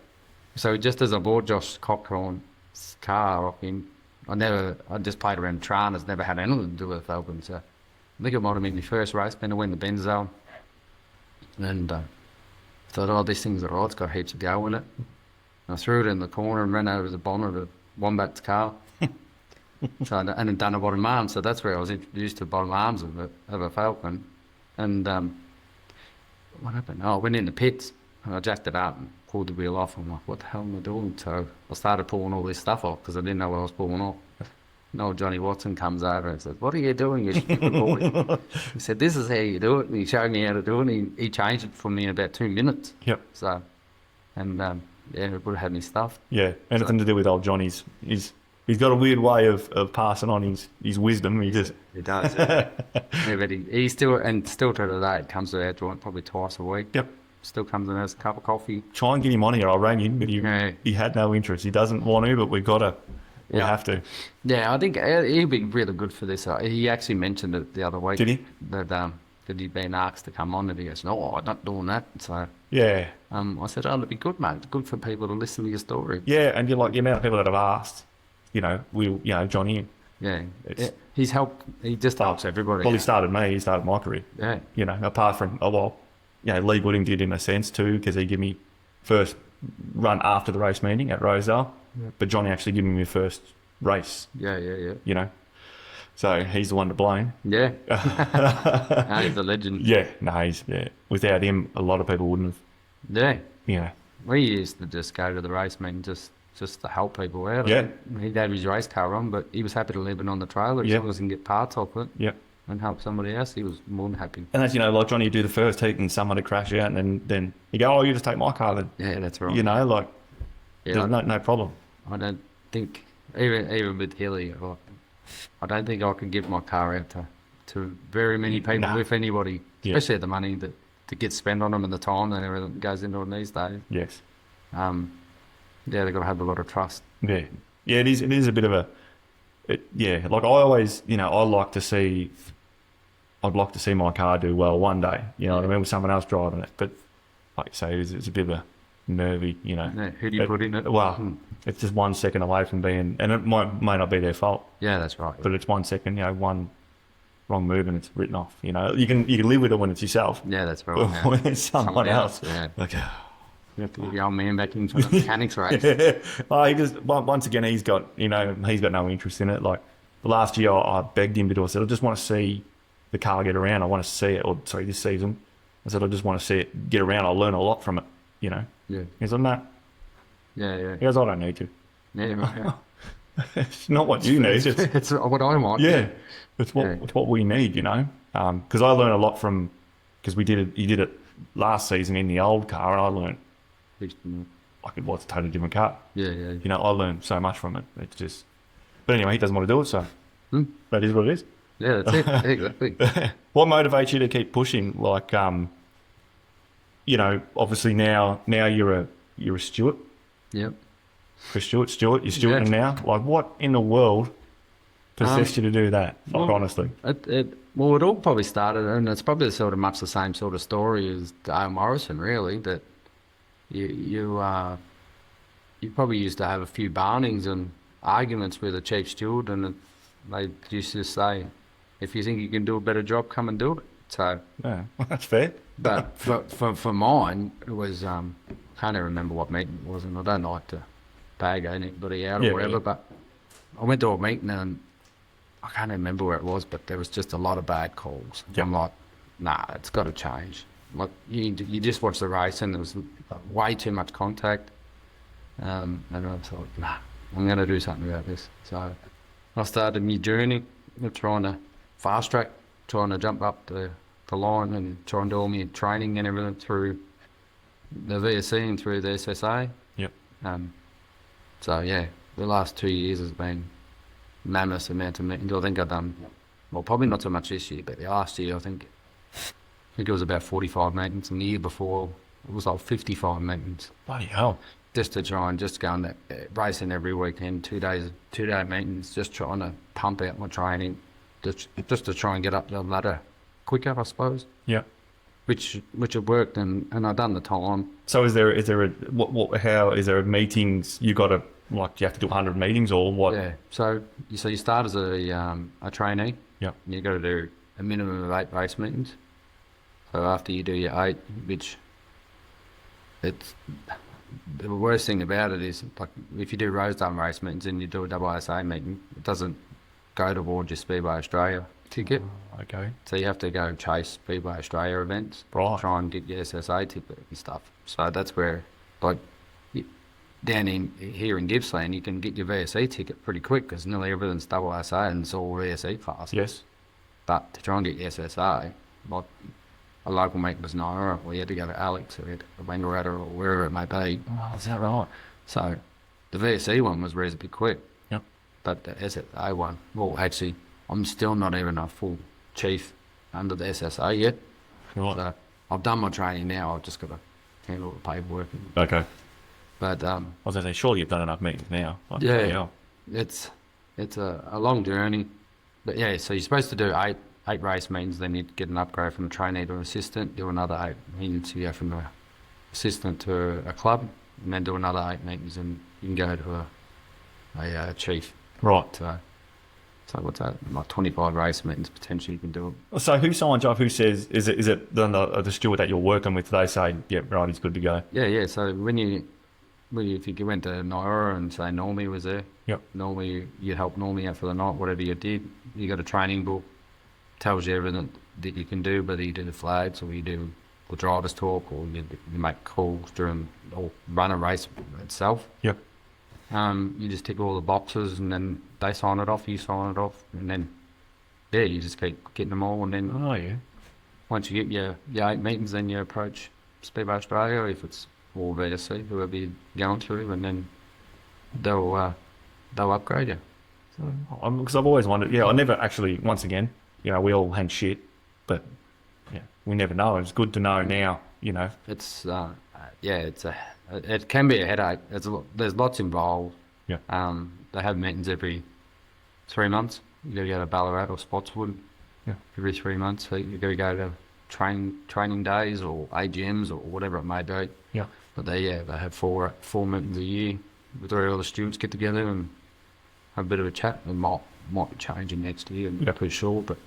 So just as I bought Josh Cochrane's car off him, I just played around Tranas, never had anything to do with Falcon. So I think it might have been my first race, been to win the Benzo. And thought, this thing's alright, it's got heaps of go in it. And I threw it in the corner and ran over the bonnet of Wombat's car. And had done a bottom arm, so that's where I was introduced to bottom arms of a Falcon. And what happened? I went in the pits and I jacked it up and pulled the wheel off. I'm like, what the hell am I doing? So I started pulling all this stuff off because I didn't know what I was pulling off. And old Johnny Watson comes over and says, what are you doing, you stupid boy? He said, this is how you do it. And he showed me how to do it. And he changed it for me in about 2 minutes. Yep. So, and it would have had me stuffed. Yeah, anything to do with old Johnny's. He's got a weird way of passing on his wisdom. He does. Yeah, but he still to today comes to our joint probably twice a week. Yep. Still comes and has a cup of coffee. Try and get him on here. I rang him, but he had no interest. He doesn't want to, but we've got to. We have to. Yeah, I think he'll be really good for this. He actually mentioned it the other week. Did he? That that he'd been asked to come on, and he goes, "No, I'm not doing that." So Yeah. I said, "Oh, it'd be good, mate. It's good for people to listen to your story." Yeah, and you're like, the amount of people that have asked, Johnny. Yeah, It's- he's helped. He just helps everybody. Well, he started me. He started my career. Yeah, Apart from, Lee Wooding did in a sense too, because he gave me first run after the race meeting at Rosedale. Yeah. But Johnny actually gave me my first race, yeah. So he's the one to blame. Yeah. No, he's a legend. Yeah, without him, a lot of people wouldn't have, Yeah. We used to just go to the race meeting just to help people out. Yeah. He'd have his race car on, but he was happy to leave it on the trailer as long as he can get parts off it. Yeah. And help somebody else. He was more than happy. And that's, like Johnny would do the first heat and someone would crash out, and then you go, "Oh, you just take my car then." Yeah, that's right. There's no problem. I don't think, even with Hilly, I don't think I could give my car out to very many people, if anybody, especially the money that gets spent on them and the time and everything that goes into it these days. Yes. They've got to have a lot of trust. Yeah. Yeah, it is a bit of like I always, I'd like to see my car do well one day, you know what I mean, with someone else driving it. But like you say, it's a bit of a nervy, Yeah, who do you put in it? Well, it's just 1 second away from being, and it may not be their fault. Yeah, that's right. But it's 1 second, one wrong move and it's written off. You can live with it when it's yourself. Yeah, that's right. But when it's someone else, yeah. like, you have to get the old man back into the mechanics race. He just, once again, he's got no interest in it. Like last year, I begged him to do it. I said, "I just want to see the car get around. I want to see it." This season, I said, "I just want to see it get around. I'll learn a lot from it." Yeah. He's like, "No." Yeah. He goes, "I don't need to." Yeah, right. It's not what you need. It's what I want. Yeah. It's what we need, Because I learned a lot because he did it last season in the old car, and I learned like it was a totally different car. Yeah. I learned so much from it. It's just, but anyway, he doesn't want to do it, so that is what it is. Yeah, that's it. Exactly. What motivates you to keep pushing? Like, obviously now you're a steward. Yep. Chris Stewart, you're stewarding now. Like, what in the world possessed you to do that? Honestly. It all probably started, and it's probably much the same sort of story as Dale Morrison, really. That you probably used to have a few barnings and arguments with the chief steward, and they used to say, "If you think you can do a better job, come and do it." So yeah, that's fair. But for mine, it was I can't even remember what meeting it was, and I don't like to bag anybody out or whatever. But I went to a meeting and I can't remember where it was, but there was just a lot of bad calls. Yep. I'm like, nah, it's got to change. Like you just watch the race and there was way too much contact, and I thought, nah, I'm going to do something about this. So I started my journey of trying to fast track, trying to jump up the line and try and do all my training and everything through the VSC and through the SSA. Yep. So yeah, the last 2 years has been mammoth amount of meetings. I think I've done, well, probably not so much this year, but the last year I think it was about 45 meetings, and the year before it was like 55 meetings. Bloody hell. Just to try and just go on that racing every weekend, 2 day meetings, just trying to pump out my training, just to try and get up the ladder quicker, I suppose. Yeah. Which it worked, and I've done the time. So is there a meetings you got to, like, do you have to do 100 meetings or what? Yeah. So you start as a trainee. Yep. And you got to do a minimum of 8 race meetings. So after you do your 8, which it's the worst thing about it is, like, if you do Rosedale race meetings and you do a WSA meeting, it doesn't go towards your Speedway Australia ticket. Okay. So you have to go chase Speedway Australia events, right, try and get your SSA ticket and stuff. So that's where, like, down here in Gippsland, you can get your VSE ticket pretty quick because nearly everything's WSA and it's all VSE classes. Yes. But to try and get your SSA, like a local mate was Naira, or you had to go to Alex or Wangaratta or wherever it may be. Oh, is that right? So the VSE one was reasonably quick. Yep. But the SSA one, well, actually, I'm still not even a full chief under the SSA yet. Right. So I've done my training now. I've just got to handle the paperwork. Okay. But I was going to say, surely you've done enough meetings now. Like, yeah, it's a long journey. But yeah, so you're supposed to do 8 8 race meetings, then you get an upgrade from a trainee to an assistant, do another 8 meetings, you go from an assistant to a club, and then do another 8 meetings, and you can go to a chief. Right. So what's that? Like 25 race meetings potentially you can do it. So who signs off? Who says, is it the steward that you're working with? They say, yeah, right, he's good to go. Yeah. So if you went to Naira and say Normie was there, Yep. Normie, you'd help Normie out for the night, whatever you did. You got a training book, tells you everything that you can do, whether you do the flags or you do the driver's talk or you make calls during or run a race itself. Yep. You just tick all the boxes and then they sign it off, you sign it off, and then you just keep getting them all, and then once you get your 8 meetings, then you approach Speedway Australia if it's or VSC, whoever you're going through, and then they'll upgrade you. Because I've always wondered, I never actually, once again, we all had shit, but we never know. It's good to know now, It's it can be a headache. There's lots involved. Yeah. They have meetings every 3 months. You got to go to Ballarat or Spotswood. Yeah. Every 3 months, so you got to go to training days or AGMs or whatever it may be. Yeah. But they have four meetings a year where all the students get together and have a bit of a chat. It might be changing next year, I'm pretty sure. But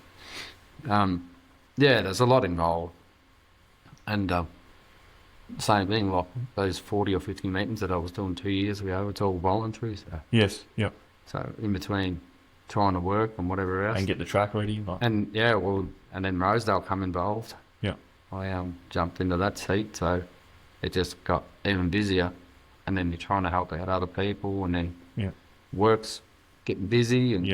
there's a lot involved. And same thing, like those 40 or 50 meetings that I was doing 2 years ago, it's all voluntary. So. Yes, yeah. So in between trying to work and whatever else. And get the track ready. And then Rosedale come involved. Yeah. I jumped into that seat, so it just got even busier. And then you're trying to help out other people, and then work's getting busy, and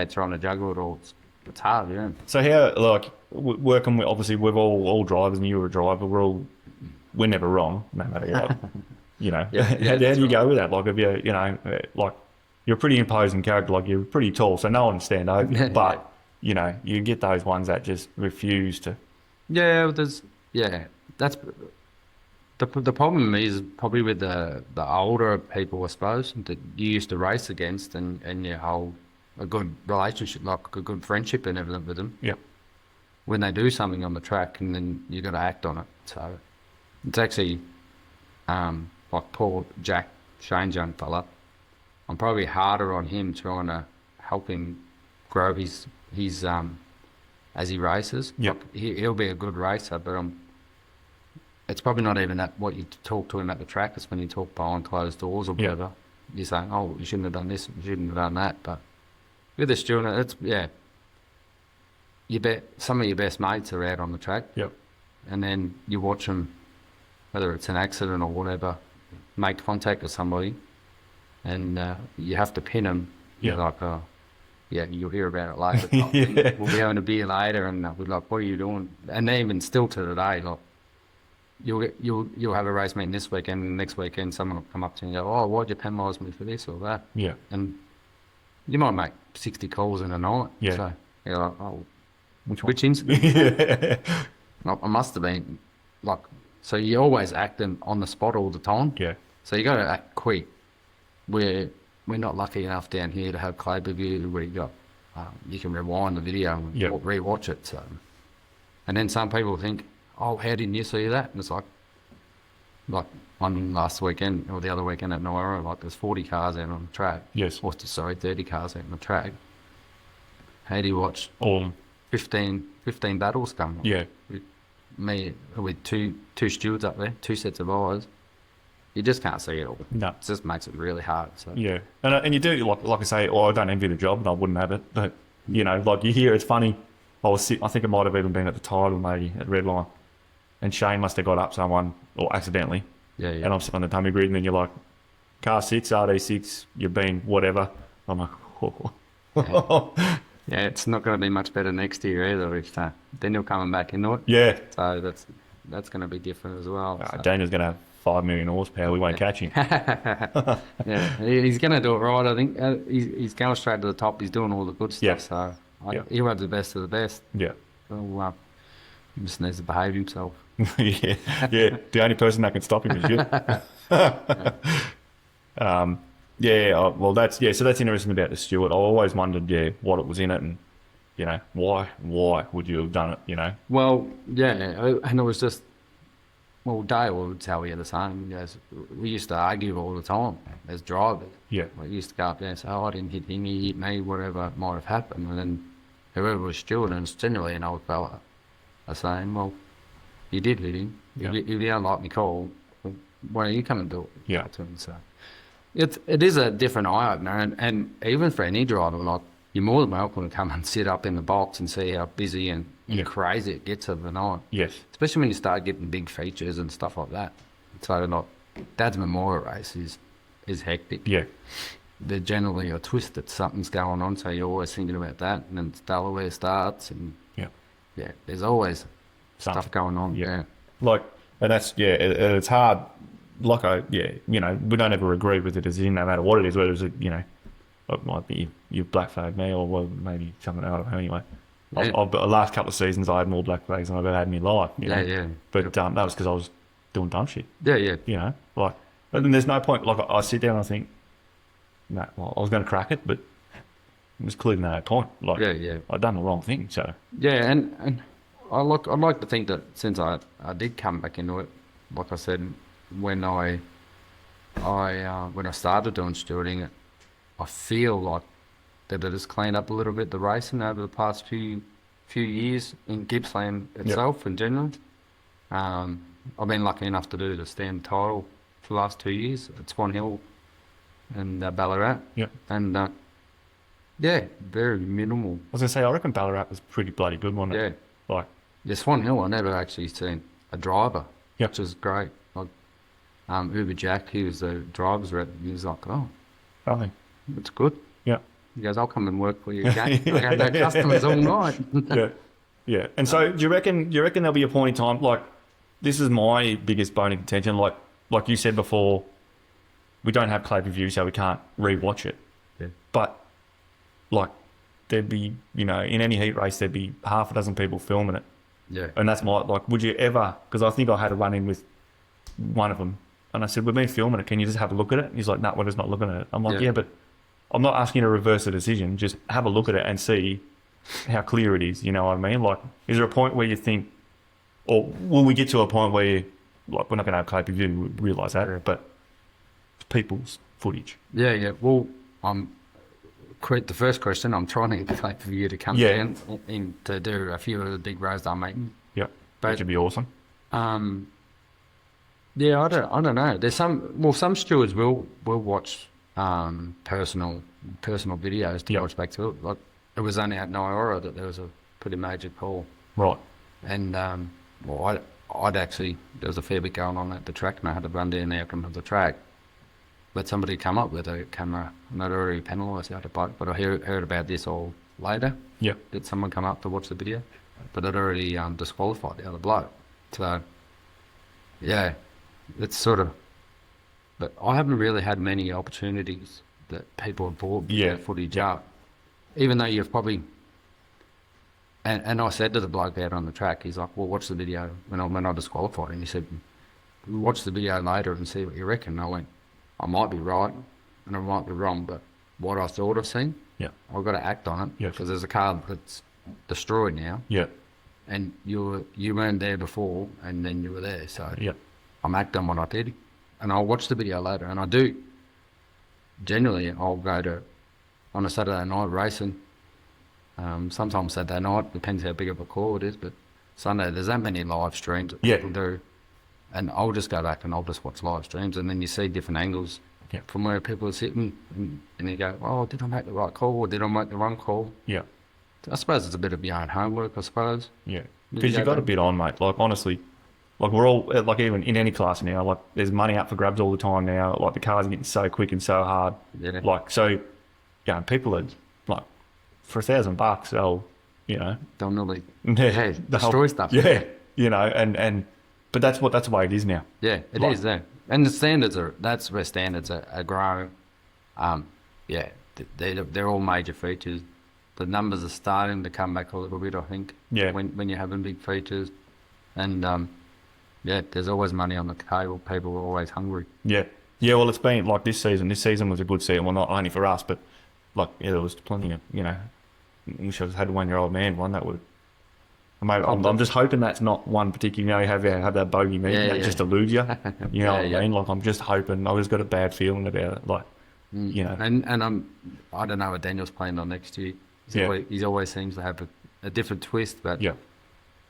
trying to juggle it all. It's hard, yeah. So how, working with, obviously with all drivers, and you were a driver, we're never wrong, no matter what. How do you go with that? Like, if you're a pretty imposing character, like you're pretty tall, so no one can stand over you, but you get those ones that just refuse to. That's the problem is probably with the older people, I suppose, that you used to race against, and you hold a good relationship, like a good friendship and everything with them. Yeah. When they do something on the track, and then you got to act on it. So it's actually like poor Jack, Shane's young fella. I'm probably harder on him trying to help him grow his as he races. Yep. Like, he'll be a good racer, but it's probably not even that what you talk to him at the track. It's when you talk behind closed doors or whatever. You're saying, oh, you shouldn't have done this, you shouldn't have done that. But with the student, some of your best mates are out on the track. Yep. And then you watch them, whether it's an accident or whatever, make contact with somebody, and you have to pin them. Yeah. You're like, you'll hear about it later. We'll be having a beer later, and we're like, what are you doing? And even still to today, like, you'll have a race meeting this weekend, and next weekend someone will come up to you and go, oh, why'd you penalise me for this or that? Yeah. And you might make 60 calls in a night. Yeah. So you're like, oh, Which incident? I must have been, like, so you're always acting on the spot all the time. Yeah. So you got to act quick. We're not lucky enough down here to have Clay Review where you can rewind the video and re-watch it. So, and then some people think, oh, how didn't you see that? And it's like on last weekend or the other weekend at Noara, like there's 40 cars out on the track. Yes. 30 cars out on the track. How do you watch all 15 battles come? Yeah. With two stewards up there, 2 sets of eyes. You just can't see it all. No. It just makes it really hard. So. Yeah. And you do, like I say, I don't envy the job and I wouldn't have it. But, like you hear, it's funny. I think it might have even been at the title maybe at Red Line. And Shane must have got up someone, or accidentally. Yeah. And I'm sitting on the tummy grid, and then you're like, car 6, RD6, you've been whatever. I'm like, oh. Yeah, it's not going to be much better next year either if Daniel coming back into it. Yeah. So that's going to be different as well. Daniel's going to have 5 million horsepower. We won't catch him. Yeah, he's going to do it right. I think he's going straight to the top. He's doing all the good stuff. Yeah. So he'll have the best of the best. Yeah. So he just needs to behave himself. Yeah. The only person that can stop him is you. So that's interesting about the Stewart. I always wondered, what it was in it, and you know, why would you have done it, you know? Well, yeah, and it was just, well, Dale would tell you the same. He goes, we used to argue all the time as drivers. Yeah. We used to go up there and say, oh, I didn't hit him, he hit me, whatever might have happened. And then whoever was Stewart, and it's generally an old fella, are saying, well, you did hit him. Yeah. If you don't like me call, well, why don't you come and do it? Yeah. To him, so it is a different eye-opener. And even for any driver, like, you're more than welcome to come and sit up in the box and see how busy and crazy it gets of the night. Yes. Especially when you start getting big features and stuff like that. So like Dad's Memorial race is hectic. Yeah. They're generally a twist that something's going on, so you're always thinking about that. And then Delaware starts, and there's always stuff going on. Yeah. Like, and that's it's hard. Like you know, we don't ever agree with the decision, no matter what it is. Whether it's it might be you've black flagged me, or well, maybe something out of anyway. Yeah. The last couple of seasons, I had more black flags than I've ever had in my life. You know? Yeah. But that was because I was doing dumb shit. Yeah. You know, like, and then there's no point. Like, I sit down and I think, no, well, I was going to crack it, but it was clearly no point. Like, I'd done the wrong thing. So and I'd like to think that since I did come back into it, like I said, when I started doing stewarding, I feel like that it has cleaned up a little bit the racing over the past few years in Gippsland itself in general. I've been lucky enough to do the stand title for the last 2 years at Swan Hill and Ballarat. Yeah. And very minimal. I was going to say, I reckon Ballarat was pretty bloody good, wasn't it? Yeah. Like, Swan Hill, I never actually seen a driver, which is great. Like, Uber Jack, he was the driver's rep. He was like, oh, nothing. it's good. Yeah. He goes, I'll come and work for you again. I have no customers all night. Yeah. And so do you reckon there'll be a point in time, like, this is my biggest bone of contention, like you said before, we don't have pay per view, so we can't re-watch it. Yeah. But like, there'd be, you know, in any heat race, there'd be half a dozen people filming it. Yeah. And that's my, like, would you ever, because I think I had a run in with one of them, and I said, we've been filming it, can you just have a look at it? And he's like, no, we're just not looking at it. I'm like, yeah, but I'm not asking you to reverse the decision, just have a look at it and see how clear it is, you know what I mean? Like, is there a point where you think, or will we get to a point where, like, we're not going to have pay per view, we realise that, but it's people's footage. Yeah. Well, the first question, I'm trying to get pay per view to come down in to do a few of the big rows I'm making. Yeah, that should be awesome. Yeah, I don't know. There's some stewards will watch personal videos to watch back to it. Like, it was only at Nyora that there was a pretty major call. Right. And I'd actually, there was a fair bit going on at the track, and I had to run down the outcome of the track. But somebody come up with a camera, and I'd already penalised the other bloke, but I heard about this all later. Yeah. Did someone come up to watch the video? But I'd already disqualified the other bloke. So, yeah, it's sort of, but I haven't really had many opportunities that people have bought their footage up. Even though you've probably, and I said to the bloke out on the track, he's like, well, watch the video when I disqualified him. He said, watch the video later and see what you reckon. And I went, I might be right and I might be wrong, but what I thought I've seen, I've got to act on it because there's a car that's destroyed now. Yeah. And you weren't there before, and then you were there. So I'm acting on what I did, and I'll watch the video later. And I do. Generally, I'll go to on a Saturday night racing. Sometimes Saturday night, depends how big of a call it is. But Sunday, there's that many live streams that people do, and I'll just go back and I'll just watch live streams, and then you see different angles from where people are sitting, and you go, "Oh, did I make the right call, or did I make the wrong call?" Yeah. I suppose it's a bit of your own homework, I suppose. Yeah. Because you've got a bit on, mate. Like, honestly, like, we're all, like, even in any class now, like, there's money up for grabs all the time now. Like, the cars are getting so quick and so hard. Yeah. Like, so, yeah, people are, like, for $1,000, they'll, you know. They'll normally destroy stuff. Yeah. You know, but that's the way it is now. Yeah, it is, yeah. And the standards that's where standards are growing. Yeah, they're all major features. The numbers are starting to come back a little bit, I think. Yeah. When you're having big features, and there's always money on the table. People are always hungry. Yeah. Yeah. Well, it's been like this season. This season was a good season. Well, not only for us, but like there was plenty of wish I had a 1-year-old man one that would. I'm just hoping that's not one particular. You know, you have that bogey meeting that just eludes you. You know what I mean? Like I'm just hoping. I just got a bad feeling about it. Like, you know. And I don't know what Daniel's playing on next year. He always seems to have a different twist, but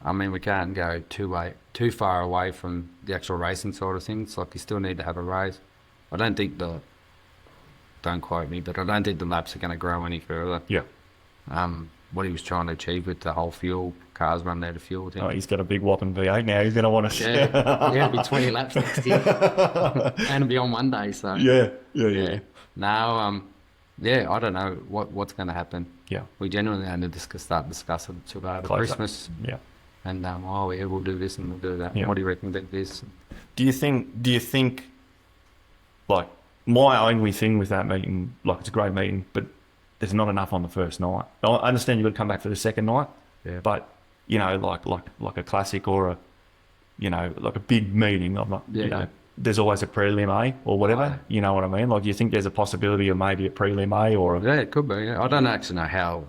I mean, we can't go too far away from the actual racing sort of things. Like you still need to have a race. I don't think don't quote me, but I don't think the laps are going to grow any further. Yeah. What he was trying to achieve with the whole fuel, cars run out of fuel. Oh, he's got a big whopping V8 now. He's going to want to... it'll be 20 laps next year. And it'll be on Monday, so... Yeah. Now, I don't know what's going to happen. Yeah. We genuinely only start discussing it till after Christmas. Yeah. And, we'll do this and we'll do that. Yeah. What do you reckon about this? Do you think, like, my only thing with that meeting, like, it's a great meeting, but there's not enough on the first night. I understand you've got to come back for the second night, but, you know, like a classic or a, you know, like a big meeting, I'm not, you know, there's always a prelim A or whatever, you know what I mean? Like, you think there's a possibility of maybe a prelim A or a... Yeah, it could be, yeah. I don't actually know how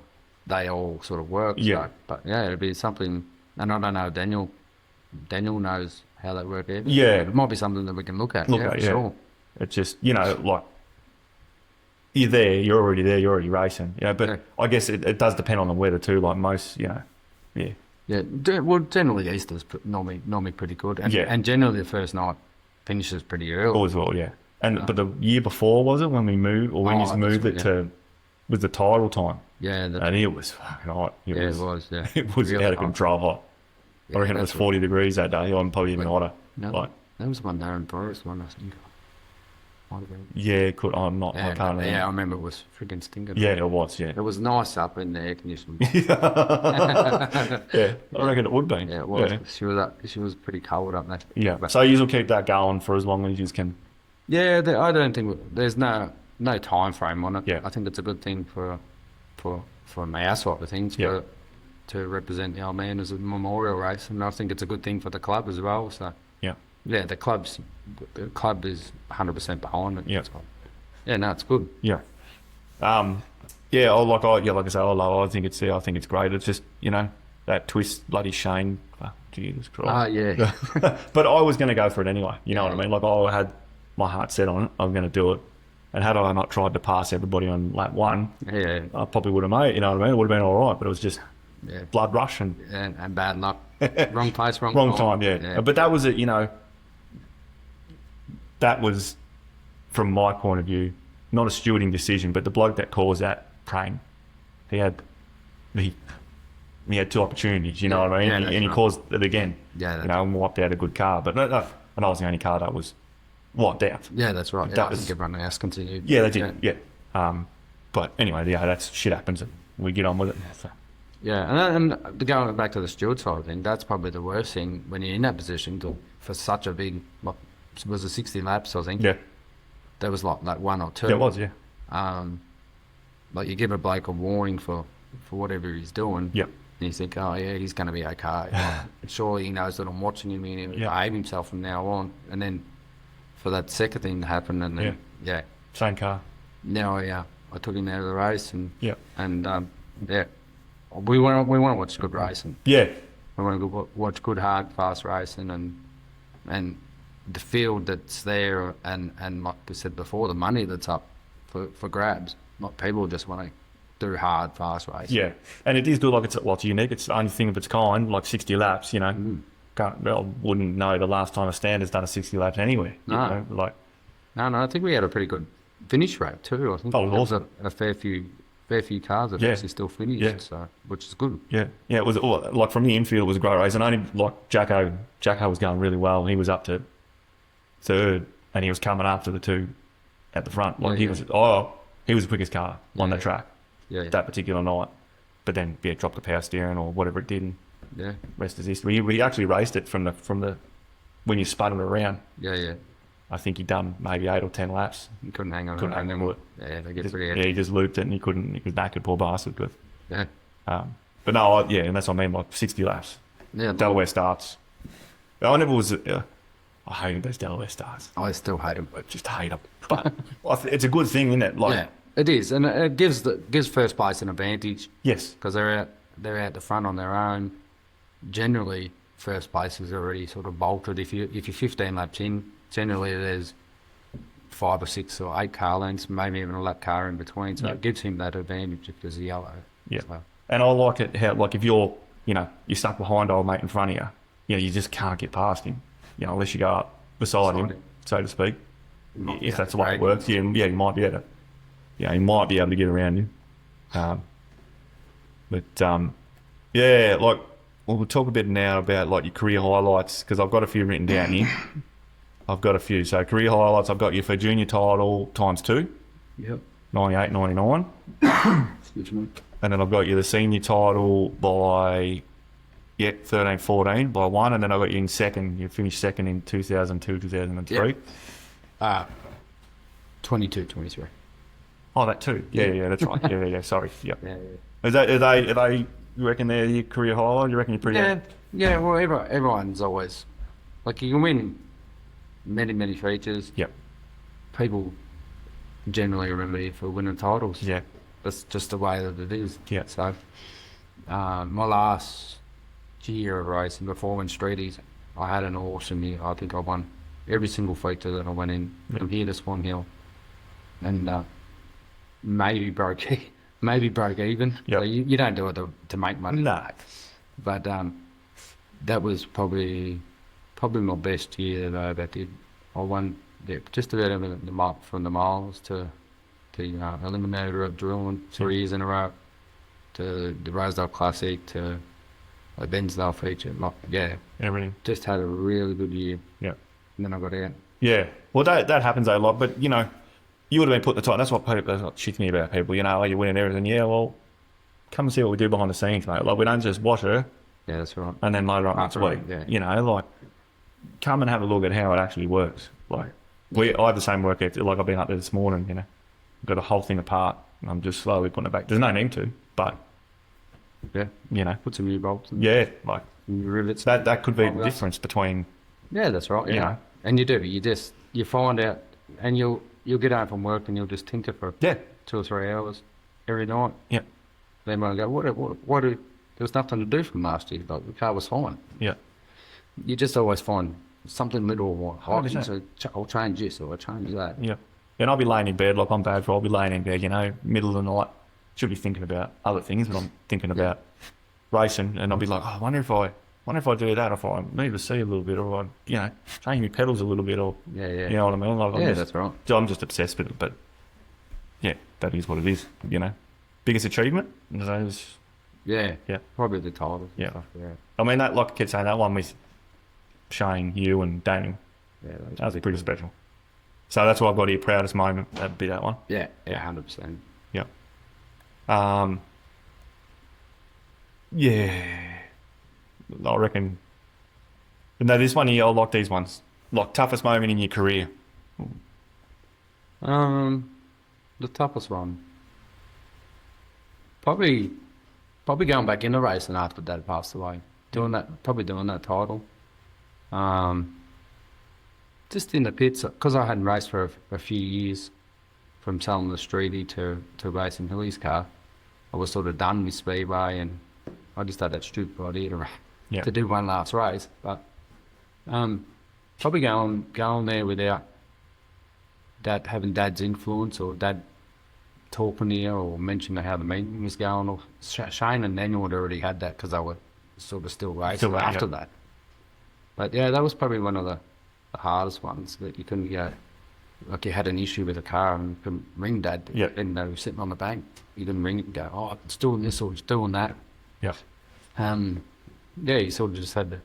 they all sort of work, so, but, it'd be something, and I don't know, Daniel knows how they work either. Yeah. It might be something that we can look at, sure. It's just, you know, like, you're there, you're already racing. Yeah, but I guess it does depend on the weather too, like most, you know. Yeah. Yeah, well, generally Easter's normally pretty good. And generally the first night finishes pretty early. Always well, yeah. And but the year before, was it, when we moved, or when you moved it to, was the tidal time? Yeah. And it was fucking hot. It was, yeah. It was really out of control hot. I reckon it was 40 degrees that day, or probably even hotter. No, like, that was one Darren Forrest one, I think. Yeah, I'm not. I can't remember. Yeah, I remember it was freaking stinking. Yeah, it was. Yeah, it was nice up in the air conditioning. Yeah, I reckon it would be. Yeah, it was. Yeah. She was pretty cold up there. Yeah, but, so you'll keep that going for as long as you can. Yeah, I don't think there's no time frame on it. Yeah, I think it's a good thing for our side of things to represent the old man as a memorial race, and I think it's a good thing for the club as well. So yeah, the club is 100% behind it. Yeah. It's good. Yeah. Like I say, I think it's great. It's just, you know, that twist, bloody Shane. Oh, Jesus Christ. Yeah. But I was going to go for it anyway. You know what I mean? Like, I had my heart set on it. I'm going to do it. And had I not tried to pass everybody on lap one, I probably would have made it. You know what I mean? It would have been all right. But it was just blood rush and bad luck. Wrong place, wrong time. Yeah. But that was it. You know. That was, from my point of view, not a stewarding decision, but the bloke that caused that Crane, he had two opportunities, you know what I mean? And he caused it again. Yeah, you know, and wiped out a good car. But no, and I was the only car that was wiped out. Yeah, that's right. I think everyone else continued. Yeah, they did. Yeah. But anyway, that's shit happens, and we get on with it. So. Yeah, and going back to the steward side of things, that's probably the worst thing when you're in that position for such a big. Was it 60 laps, I think? Yeah. There was like one or two. There was, yeah. Like you give a bloke a warning for whatever he's doing. Yeah. And you think, oh yeah, he's going to be okay. Surely he knows that I'm watching him and he'll behave himself from now on. And then for that second thing to happen, and then same car. Now I took him out of the race and we want to watch good racing. Yeah. We want to watch good, hard, fast racing and the field that's there, and like we said before, the money that's up for grabs. Not people just want to do hard, fast race. Yeah, and it is good. Like it's unique. It's the only thing of its kind. Like 60 laps, you know. I wouldn't know the last time a stand has done a 60 laps anywhere. No, you know, no. I think we had a pretty good finish rate too. I think there was a fair few cars that actually still finished. So which is good. Yeah. It was like from the infield, it was a great race, and only like Jacko was going really well. He was up to third, and he was coming after the two at the front. Like he was the quickest car on that track that particular night. But then dropped the power steering or whatever it did. And rest is history. We actually raced it from the when you spun it around. Yeah. I think he'd done maybe 8 or 10 laps. He couldn't hang on. Yeah, they get pretty. Yeah, he just looped it and he couldn't. He was knackered, poor bastard. But but no, and that's what I mean. Like 60 laps. Yeah, Delaware starts. I never was. I hate those Delaware starts. I still hate them. I just hate them. But it's a good thing, isn't it? Like, It is, and it gives first place an advantage Yes. because they're out the front on their own. Generally, first place is already sort of bolted. If you're 15 laps in, generally there's 5 or 6 or 8 car lengths, maybe even a lap car in between. So it gives him that advantage if there's a yellow. Yeah. So, And I like it how, like, if you're, you're stuck behind old mate in front of you, you just can't get past him, unless you go up beside him, so to speak. If that's the way it works, you might be able to, he might be able to get around you. We'll talk a bit now about like your career highlights, because I've got a few written down here. I've got a few. So career highlights, I've got you for junior title ×2. Yep. 98, 99. Excuse me. And then I've got you the senior title by 13, 14 by 1, and then I got you in second. You finished second in 2002, 2003. 22, 23. Oh, that too. Yeah, that's right. Yeah. Sorry. Yeah. Yeah. Are they? You reckon they're your career highlight? You reckon you're pretty? Yeah. Well, everyone's always like you can win many features. Yep. People generally remember you for winning titles. Yeah. That's just the way that it is. Yeah. So, my last year of racing before I went streeties, I had an awesome year. I think I won every single feature that I went in from here to Swan Hill, and maybe broke even. Yep. So you don't do it to make money. No. But that was probably my best year that I ever did. I won just about everything from the miles to the eliminator of drilling 3 years in a row, to the Rosedale Classic, to the Bensdale feature. Everything. Just had a really good year. Yeah. And then I got out. Yeah. Well, that happens a lot, but you would have been put the time. That's what shits me about people. You're winning everything. Yeah, well, come and see what we do behind the scenes, mate. Like, we don't just watch her. Yeah, that's right. And then later on next week, come and have a look at how it actually works. Like, I have the same work ethic. Like, I've been up there this morning, got a whole thing apart, and I'm just slowly putting it back. There's no need to, but put some new bolts. Like new rivets. That could be the difference between. Yeah, that's right. Yeah, and you do. You find out, and you'll get home from work and you'll just tinker for 2 or 3 hours every night. Yeah. Then I go, what? There was nothing to do from last year. Like, the car was fine. Yeah. You just always find something little. So I'll change this or I'll change that. Yeah. And I'll be laying in bed, like I'm bad for. I'll be laying in bed, middle of the night. Should be thinking about other things, but I'm thinking about racing, and I'll be like, I wonder if I do that, if I move the seat a little bit, or I change my pedals a little bit, or you know what I mean? Like, that's right. I'm just obsessed with it, but that is what it is. Biggest achievement? Probably the title. Yeah. I mean, that, like I kept saying, that one with Shane, you, and Daniel. Yeah, that was pretty special. So that's what I've got here. Proudest moment. That'd be that one. Yeah, 100%. Yeah. I reckon. No, this one here, I like these ones. Like, toughest moment in your career. The toughest one. Probably going back into racing after Dad passed away. Doing that title. Just in the pits, because I hadn't raced for a few years, from selling the streetie to racing Hilly's car. I was sort of done with Speedway, and I just had that stupid idea to do one last race. But probably going there without having Dad's influence, or Dad talking to you or mentioning how the meeting was going. Or Shane and Daniel had already had that because they were sort of still racing after that. But that was probably one of the hardest ones, that you couldn't go. Like, you had an issue with a car and you couldn't ring Dad. Yeah. And they were sitting on the bank. You didn't ring it and go, it's doing this or it's doing that. Yeah. You sort of just had to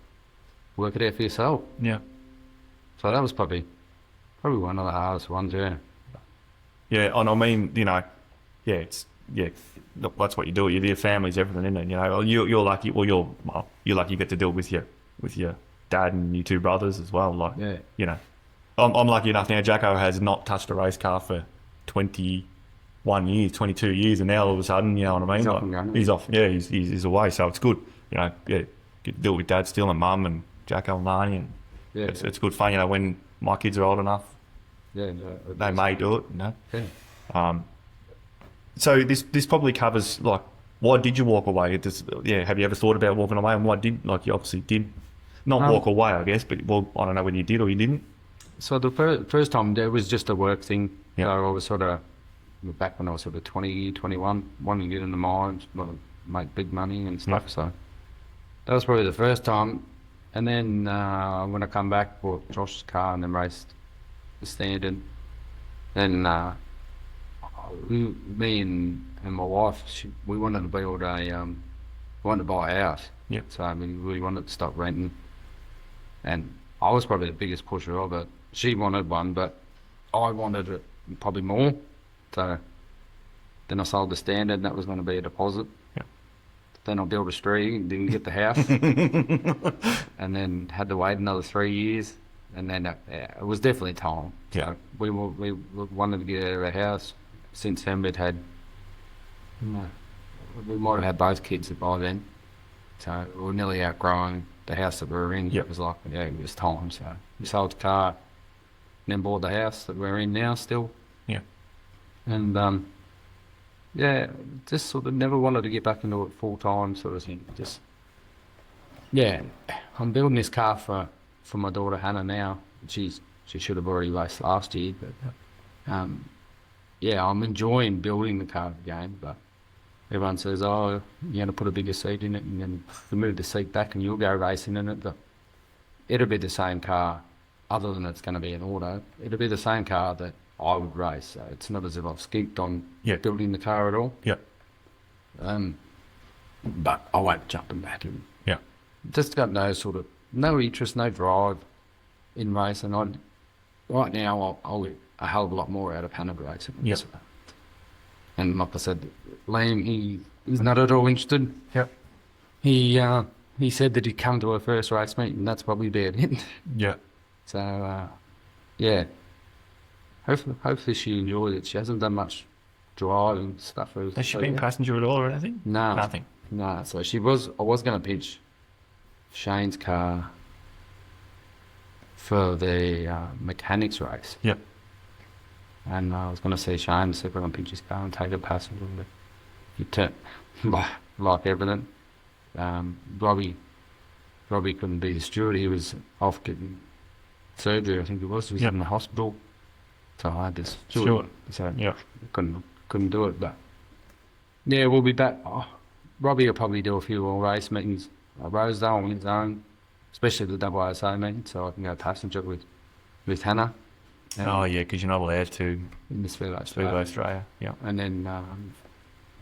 work it out for yourself. Yeah. So that was probably one of the hardest ones, Yeah, and I mean, that's what you do. Your family's everything, isn't it? You're lucky. Well, you're lucky you get to deal with your dad and your 2 brothers as well. Like, I'm lucky enough now. Jacko has not touched a race car for 21 years, 22 years, and now all of a sudden, you know what I mean? He's off. Yeah, he's away, so it's good. Get to deal with Dad still, and Mum and Jacko and Lani, and it's good fun. When my kids are old enough, they may do it. So this probably covers like why did you walk away? Have you ever thought about walking away, and why did like you obviously did not walk away, I guess, but well, I don't know whether you did or you didn't. So the first time it was just a work thing. Yeah. So I was sort of back when I was sort of 20, 21, wanting to get in the mines, want to make big money and stuff. So that was probably the first time. And then when I come back, bought Josh's car and then raced the standard. Then me and my wife, we wanted to build wanted to buy a house. Yeah. So I mean, we wanted to stop renting. And I was probably the biggest pusher of it. She wanted one, but I wanted it probably more. So then I sold the standard, and that was going to be a deposit. Yeah. Then I built a street and didn't get the house. And then had to wait another 3 years. And then it was definitely time. Yeah. So we wanted to get out of the house. Since then, we might have had both kids by then. So we were nearly outgrowing the house that we were in. Yep. It was like, it was time. So we sold the car, and then bought the house that we're in now still. Yeah. And just sort of never wanted to get back into it full time sort of thing. Just, I'm building this car for my daughter Hannah now. She should have already raced last year, but I'm enjoying building the car again. But everyone says, oh, you're going to put a bigger seat in it and then you move the seat back and you'll go racing in it. But it'll be the same car, other than it's going to be an auto. It'll be the same car that I would race. So it's not as if I've skipped on building the car at all. Yeah. But I won't jump in back in. Yeah. Just got no interest, no drive in racing. Right now, I'll get a hell of a lot more out of Hannah racing. Yep. And like I said, Liam, he's not at all interested. Yep. He said that he'd come to her first race meet, and that's probably about it. Yeah. So, Hopefully she enjoyed it. She hasn't done much driving stuff. Has she been passenger at all or anything? No. Nothing. No. So I was going to pitch Shane's car for the mechanics race. Yep. And I was going to see Shane, see if I can pitch his car and take a passenger. But he turned, like everything. Robbie couldn't be the steward. He was off getting surgery, I think it was. He was in the hospital. So I had this steward. So couldn't do it. But yeah, we'll be back. Robbie will probably do a few more race meetings at Rosedale on his own, especially the WSA meeting, so I can go passenger with Hannah. Because you're not allowed to in the Speedway Australia. Yeah. And then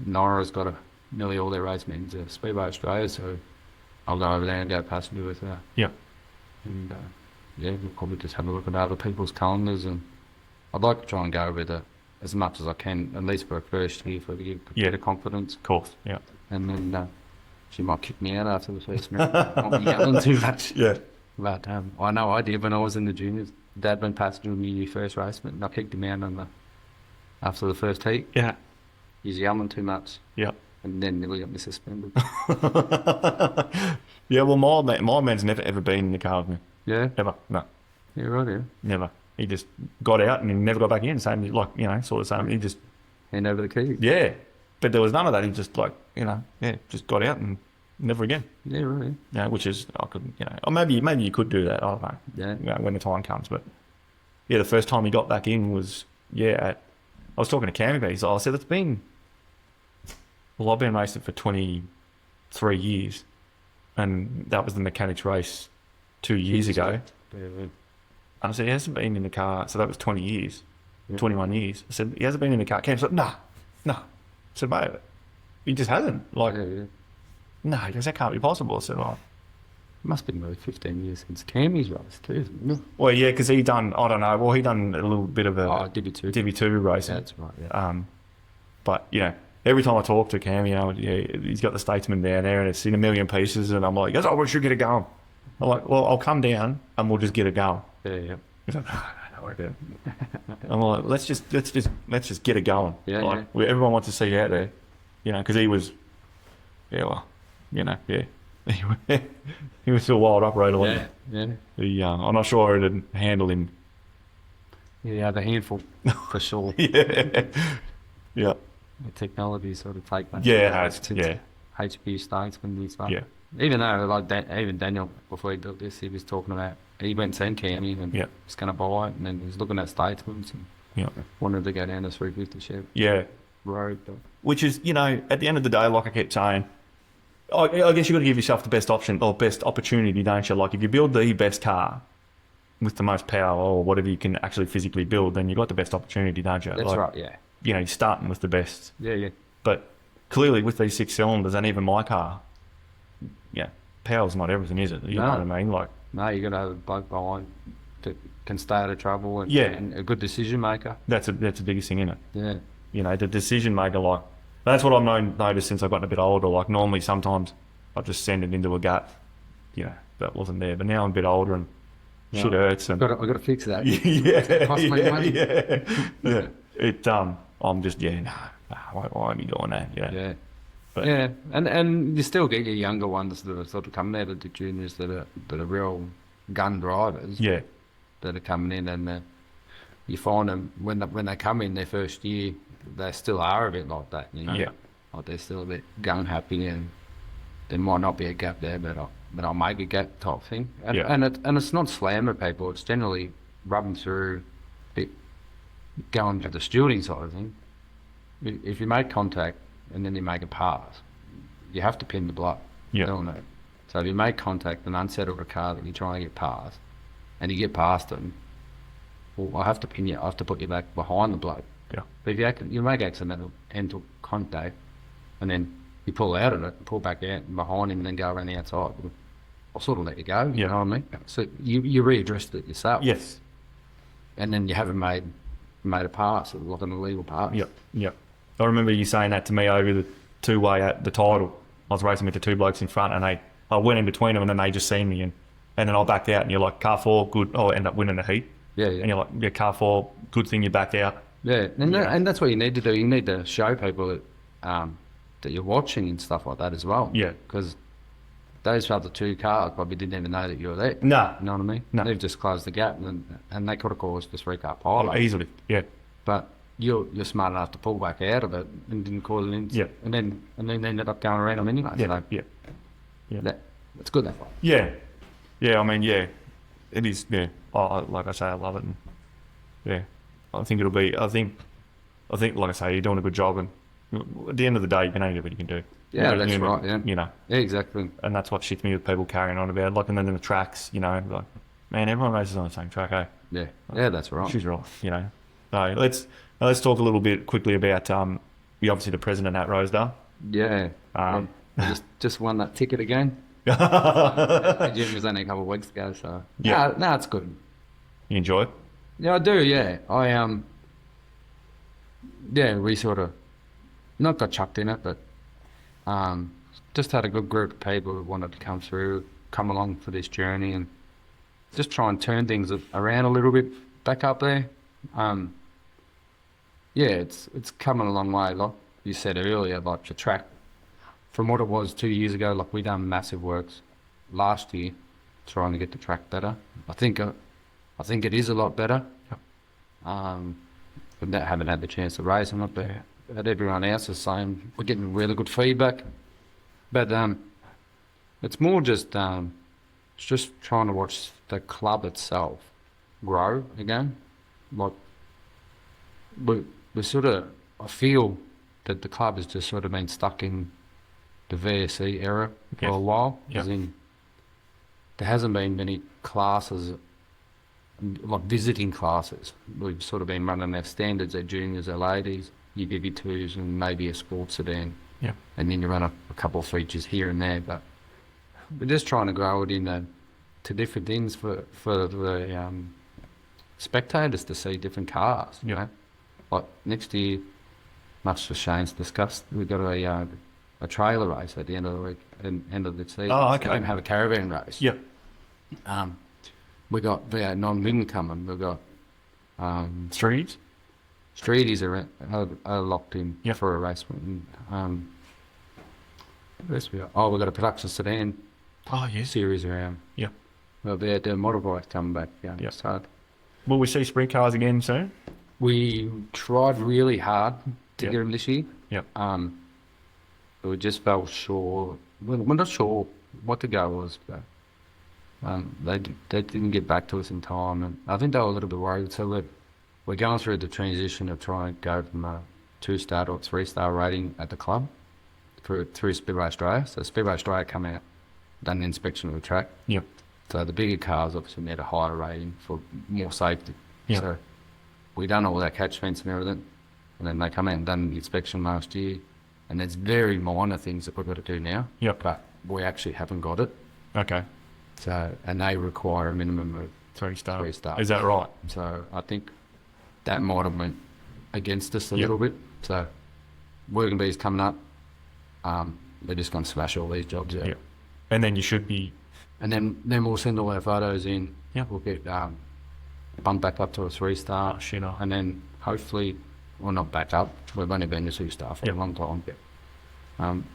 Nora's got nearly all their race meetings at Speedway Australia, so I'll go over there and go passenger with her. Yeah. And we'll probably just have a look at other people's calendars, and I'd like to try and go with it as much as I can, at least for a first year, for to give a bit of confidence. Of course, yeah. And then she might kick me out after the first minute. I'll be yelling too much. Yeah. But I know I did when I was in the juniors. Dad went passenger with me first race, and I kicked him out after the first heat. Yeah. He's yelling too much. Yeah. And then nearly got me suspended. Yeah, well, my man's never ever been in the car with me. Yeah? Ever. No. Yeah, right, yeah. Never. He just got out and he never got back in. Same, sort of same. He just... Hand over the key. Yeah. But there was none of that. He just just got out and never again. Yeah, right. Yeah, which is, I couldn't, or maybe you could do that. I don't know. Yeah. When the time comes. But yeah, the first time he got back in was, I was talking to Cam about it. I said, I've been racing for 23 years. And that was the mechanics race 2 years ago. Yeah. And I said, he hasn't been in the car. So that was 20 years, 21 years. I said, he hasn't been in the car. Cam said, no. I said, mate, he just hasn't. No, he goes, that can't be possible. I said, it must have been really 15 years since Cammy's race too, isn't it? Well, yeah, because he done, I don't know, he done a little bit of a Divi 2 racing. That's right, yeah. But, every time I talk to Cam, he's got the Statesman down there and it's in a million pieces and I'm like, we should get it going. I'm like, well, I'll come down and we'll just get it going. Yeah. He's like, don't worry about it. I'm like, let's just get it going. Yeah, everyone wants to see you out there, because he was, he was still a wild operator, wasn't he? Yeah. I'm not sure it'd handle him. Yeah, the handful, for sure. Yeah. the technology sort of take that. Yeah, it has. Yeah. HP states when we start. Yeah. Even though, like, even Daniel, before he built this, he was talking about, he went to County and Yeah. was going to buy it, and then he was looking at statesmen and Yeah. wanted to go down the 350 Chev Yeah. road. But Which is, you know, at the end of the day, like I kept saying, I guess you've got to give yourself the best option or best opportunity, don't you? Like, if you build the best car with the most power or whatever you can actually physically build, then you've got the best opportunity, don't you? that's Like, right, yeah. You know, you're starting with the best. Yeah, yeah. But clearly with these 6 cylinders and even my car, yeah, power's not everything, is it? You know what I mean? Like, No, you got to have a bloke behind that can stay out of trouble and, Yeah. and a good decision maker. that's the biggest thing, isn't it? Yeah. You know, the decision maker, like, that's what I've noticed since I've gotten a bit older. Like, normally sometimes I just send it into a gut, you know, that wasn't there. But now I'm a bit older and shit hurts. And I've got to fix that. yeah, Cost me money. yeah. I'm just, why am you doing that? Yeah. Yeah. But- Yeah, and you still get your younger ones that are sort of coming out of the juniors that are real gun drivers. Yeah. That are coming in, and you find them when they come in their first year, they still are a bit like that, you know. Yeah. Like they're still a bit gun happy, and there might not be a gap there, but I'll make a gap type thing. And, Yeah. and it's not slamming people. It's generally rubbing through, going to the stewarding side of things. If you make contact and then you make a pass, you have to pin the bloke. Yeah. Doing it. So if you make contact and unsettle a car that you're trying to get past, and you get past them, well, I have to pin you. I have to put you back behind the bloke. Yeah. But if you make accidental contact, and then you pull out of it, pull back out behind him, and then go around the outside, I'll sort of let you go. You know what I mean? So you readdressed it yourself. Yes. And then you haven't made a pass, like an illegal pass. Yep. I remember you saying that to me over the 2-way at the title. I was racing with the 2 blokes in front, and I went in between them, and then they just seen me, and then I backed out, and you're like, car 4, good. Oh, I end up winning the heat. Yeah. And you're like, yeah, car 4, good thing you backed out. Yeah, and that's what you need to do. You need to show people that that you're watching and stuff like that as well. Yeah. Because those other 2 cars probably didn't even know that you were there. No. You know what I mean? No. They've just closed the gap, and they could have caused a 3-car pile. Easily. Yeah. But you're smart enough to pull back out of it and didn't cause an incident. Yeah. And then they ended up going around them anyway. Yeah. So Yeah. that's good, that fight. Yeah. Yeah, I mean, yeah. It is, yeah. Like I say, I love it. And yeah. I think, like I say, you're doing a good job, and at the end of the day, you can only do what you can do. Yeah, You know, that's you know, right, yeah. You know, Yeah, exactly. and that's what shits me with people carrying on about, like, and then in the tracks, you know, like, man, everyone races on the same track, eh? Yeah, that's right. She's right, you know. So let's talk a little bit quickly about you're obviously the president at Rosedale. Yeah. Um, just won that ticket again. You Jim was only a couple of weeks ago, so Yeah. no, it's good. enjoy it? Yeah, I do. Yeah, we sort of not got chucked in it, but just had a good group of people who wanted to come along for this journey, and just try and turn things around a little bit back up there. Yeah, it's coming a long way. Like you said earlier, like the track, from what it was 2 years ago, like we done massive works last year trying to get the track better. I think it is a lot better. But I haven't had the chance to race on it, but everyone else is saying we're getting really good feedback. But it's more just it's just trying to watch the club itself grow again. Like we sort of, I feel that the club has just sort of been stuck in the VSE era for a while. Yep. As in, there hasn't been many classes, like visiting classes. We've sort of been running our standards, our juniors, our ladies, your BB2s, and maybe a sports sedan. Yeah. And then you run a couple of features here and there. But we're just trying to grow it to different things for the spectators to see different cars. You know, like next year, much as Shane's discussed, we've got a trailer race at the end of the week, end of the season. Oh, okay. So we're going to have a caravan race. Yeah. We got V8 non-wing coming. We've got Streets? Streeties are locked in Yep. for a race. We've got a production sedan Oh, yes. series around. Yeah. Well, the motorbike's coming back. Yeah. Yep. So Will we see sprint cars again soon? we tried really hard to Yep. get them this year. Yep. We just fell short. We're not sure what the goal was, but they didn't get back to us in time, and I think they were a little bit worried. So we're going through the transition of trying to go from a 2-star to a 3-star rating at the club through Speedway Australia. So Speedway Australia come out, done an inspection of the track. Yep. So the bigger cars obviously need a higher rating for more safety. Yep. So we done all that catch fence and everything, and then they come out and done the inspection last year. And there's very minor things that we've got to do now. Yep. But we actually haven't got it. Okay. So, and they require a minimum of 3-star. 3 stars. Is that right? So I think that might have went against us a Yep. little bit. So Working Bees coming up, they're just going to smash all these jobs out. Yep. And then you should be... And then we'll send all our photos in. Yep. We'll get bumped back up to a 3-star. Oh, shit, oh. And then hopefully, well, not back up. We've only been to 2-star for Yep. a long time.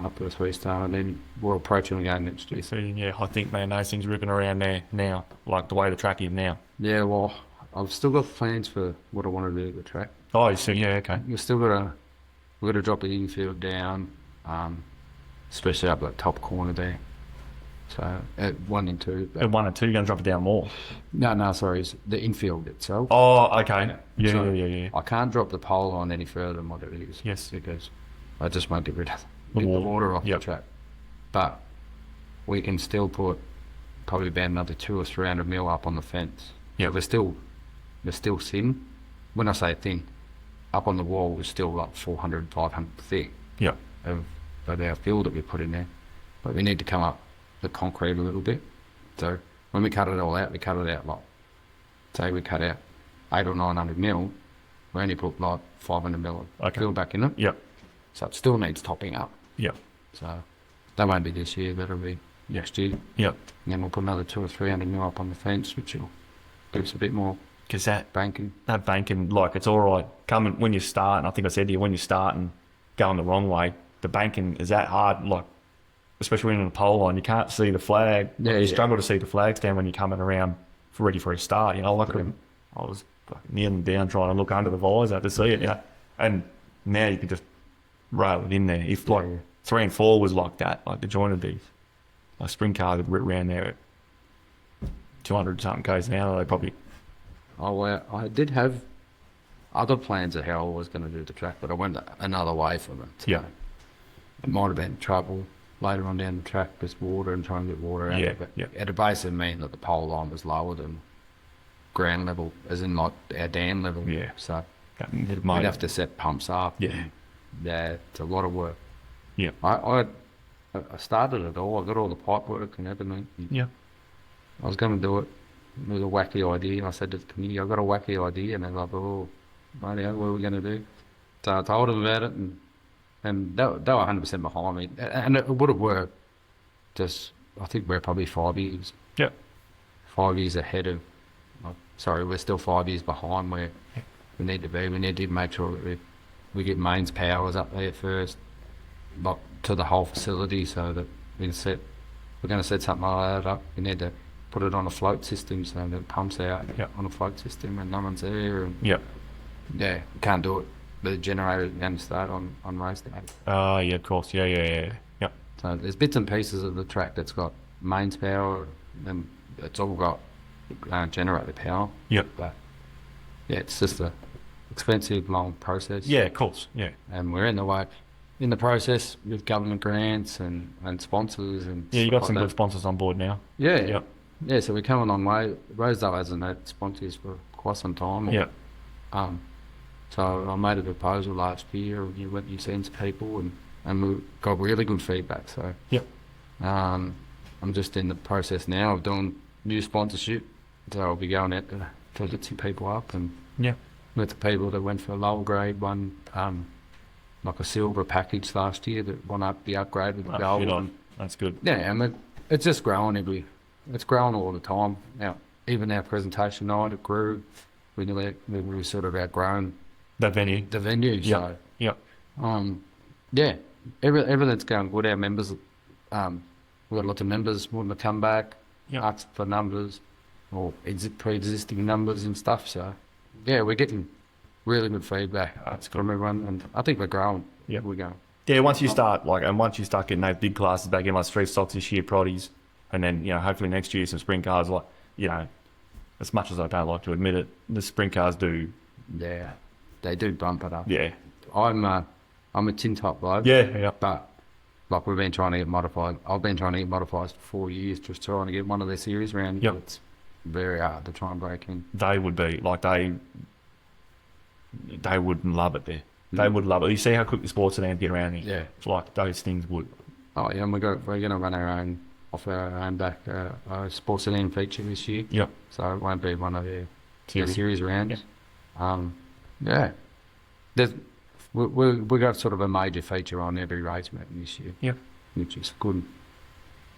Up to a 3-star, and then we're approaching again next year. So, yeah, I think, man, those things ripping around there now, like the way the track is now. Yeah, well, I've still got plans for what I want to do with the track. Oh, so, yeah, okay. We've got to drop the infield down, especially up that top corner there. So at 1 and 2. At 1 and 2, you're going to drop it down more. No, sorry, it's the infield itself. Oh, okay. Yeah, So yeah. I can't drop the pole on any further than what it is. Yes. Because I just won't get rid of The the water. water off Yep. the track. But we can still put probably about another 200 or 300 mil up on the fence. Yeah. So they're still thin. When I say thin, up on the wall we're still like 400, 500 thick Yeah. of our field that we put in there. But we need to come up the concrete a little bit. So when we cut it all out, we cut it out like, say we cut out 800 or 900 mil, we only put like 500 mil of Okay. fill back in it. Yep. So it still needs topping up. Yep. So that won't be this year, that'll be next year. Yep. And then we'll put another 200 or 300 mil up on the fence, which will give us a bit more Because that banking. banking, like, it's all right. Coming when you start, and I think I said to you, when you start and going the wrong way, the banking is that hard, like, especially when you're on the pole line, you can't see the flag. Yeah, you yeah. struggle to see the flag stand when you're coming around ready for a start. You know, like I was fucking kneeling down trying to look under the visor to see it, you know. And now you can just rail it in there. If like 3 and 4 was like that, like the joint would be, a spring car would rip around there at 200 something k's an hour. They probably... Oh, well, I did have other plans of how I was going to do the track, but I went another way from it. So Yeah. it might have been trouble later on down the track with water and trying to get water out Yeah, of it. yeah. It basically mean that the pole line was lower than ground level, as in like our dam level. Yeah. So We'd we'd have to set pumps up. Yeah. Yeah, it's a lot of work. Yeah. I started it all. I got all the pipe work and everything. Yeah. I was going to do it with a wacky idea. I said to the committee, I've got a wacky idea. And they're like, oh, bloody hell, what are we going to do? So I told them about it, and they were 100% behind me. And it would have worked. Just, I think we're probably 5 years. Yeah. 5 years ahead of, sorry, we're still 5 years behind where we need to be. We need to make sure that we get mains powers up there first, like to the whole facility, so that we're going to set something like that up. We need to put it on a float system so that it pumps out on a float system and no one's there. And Yeah. yeah, we can't do it. The generator is going to start on race day. Yeah, of course. Yeah. Yep. So there's bits and pieces of the track that's got mains power, and it's all got generator power. Yep. But yeah, it's just a expensive, long process. Yeah, of course. Yeah. And we're in the process with government grants and sponsors and Yeah, you stuff got some like good that. sponsors on board now. Yeah, Yep. yeah. So we're coming a long way. Rosedale hasn't had sponsors for quite some time. Yeah. So I made a proposal last year. You went and seen some people, and we got really good feedback. So Yep. I'm just in the process now of doing new sponsorship. So I'll be going out to get some people up, and Yeah. with the people that went for a lower grade one, like a silver package last year that won up the upgrade with the gold. Good on. That's good. Yeah, and it's just growing it's growing all the time. Now, even our presentation night, it grew. We sort of outgrown That venue. the venue. Yep. So, Yep. yeah, everything's going good. Our members, we've got lots of members wanting to come back, Yep. ask for numbers or pre-existing numbers and stuff. So, yeah, we're getting really good feedback That's from everyone, and I think we're growing Yeah. we go. Yeah, once you start getting those big classes back in, like street stocks this year, Proddies, and then hopefully next year some sprint cars. Like as much as I don't like to admit it, the sprint cars do. Yeah, they do bump it up. Yeah, I'm a tin top bloke. yeah. But like we've been trying to get modified. I've been trying to get modified for 4 years, just trying to get one of their series round. Yep. It's very hard to try and break in. They would be like they wouldn't love it there. They would love it. You see how quick the sports sedan get around here. Yeah. It's like those things would. Oh yeah, and we're gonna run our own off our own back sports sedan feature this year. Yep. So it won't be one of their Series. series rounds. Yeah. Yeah. We got sort of a major feature on every race meeting this year. Yeah. Which is good.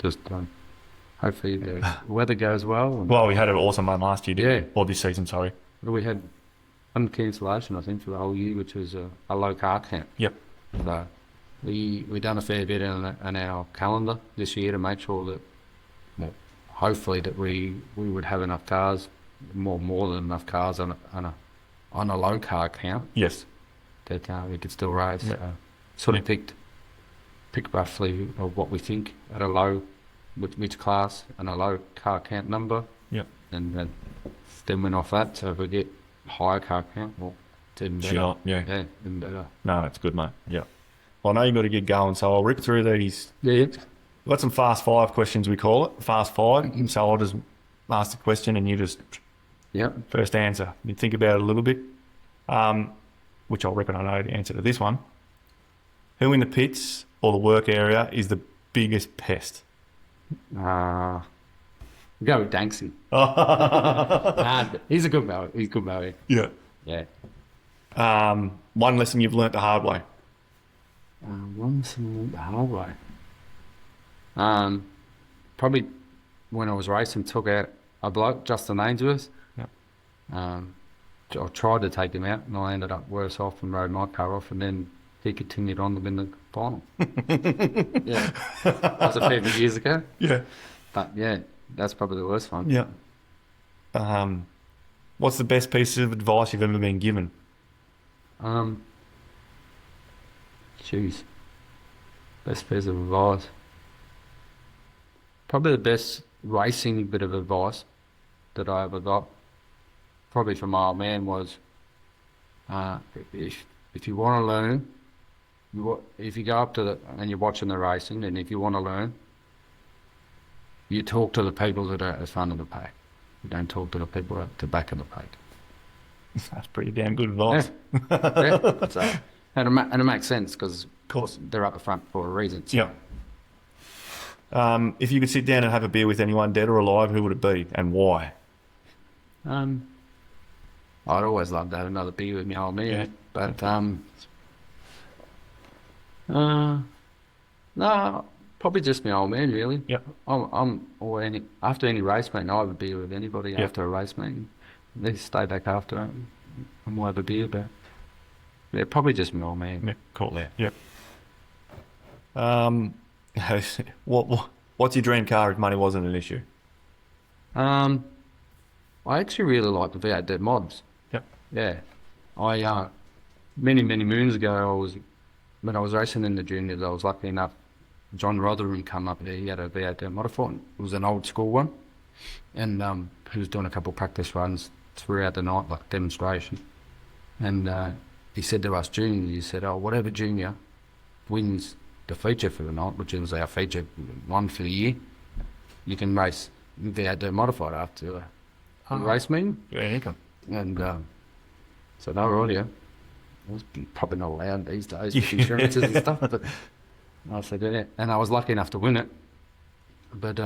Just hopefully the weather goes well. And Well, we had an awesome one last year, didn't Yeah. we? Or this season, sorry. we had one cancellation, I think, for the whole year, which was a low car count. Yep. So we done a fair bit in our calendar this year to make sure that, well, hopefully that we would have enough cars, more than enough cars on a low car count Yes. that we could still race. Yeah. Sort of picked roughly of what we think at a low, which class and a low car count number, Yep. and then went off that. So if we get higher car count, well, it's even better. Sure. Yeah. Yeah, even better. No, that's good, mate. Yeah. Well, I know you've got to get going, so I'll rip through these. Yeah. We've got some fast five questions, we call it. Fast five. So I'll just ask the question and you just Yep. first answer. You think about it a little bit, which I reckon I know the answer to this one. Who in the pits or the work area is the biggest pest? Go with Danksy. He's a good mower. He's a good mower. Yeah. Yeah. One lesson you've learnt the hard way. One thing the hard way. Probably when I was racing, took out a bloke, Justin Ainsworth. Yep. I tried to take him out, and I ended up worse off and rode my car off, and then he continued on to win the final. Yeah. That was a fair few years ago. Yeah. But yeah, that's probably the worst one. Yeah. What's the best piece of advice you've ever been given? Jeez. Best piece of advice. Probably the best racing bit of advice that I ever got, probably from my old man, was if you want to learn, if you go up to and you're watching the racing, and if you want to learn, you talk to the people that are at the front of the pack. You don't talk to the people at the back of the pack. That's pretty damn good advice. Yeah. So, and it makes sense because Of course. they're up the front for a reason. So. Yeah. If you could sit down and have a beer with anyone, dead or alive, who would it be and why? I'd always love to have another beer with my old man, Yeah. but no, probably just my old man really. Yep. After any race meeting, I have a beer with anybody after a race meeting. They stay back after and we'll have a beer, but yeah, probably just my old man. Yeah, cool. Yeah. What's your dream car if money wasn't an issue? I actually really like the V8 mods. Yep. Yeah, I many moons ago, when I was racing in the juniors, I was lucky enough. John Rotherham come up there. He had a V8 Motorsport. It was an old school one, and he was doing a couple of practice runs throughout the night, like demonstration. And he said to us juniors, he said, whatever junior wins the feature for the night, which was our feature one for the year, you can race V8 modified after the race meeting. Yeah, you can. And so they were audio. It was probably not allowed these days with insurances and stuff, but I said, yeah. And I was lucky enough to win it. But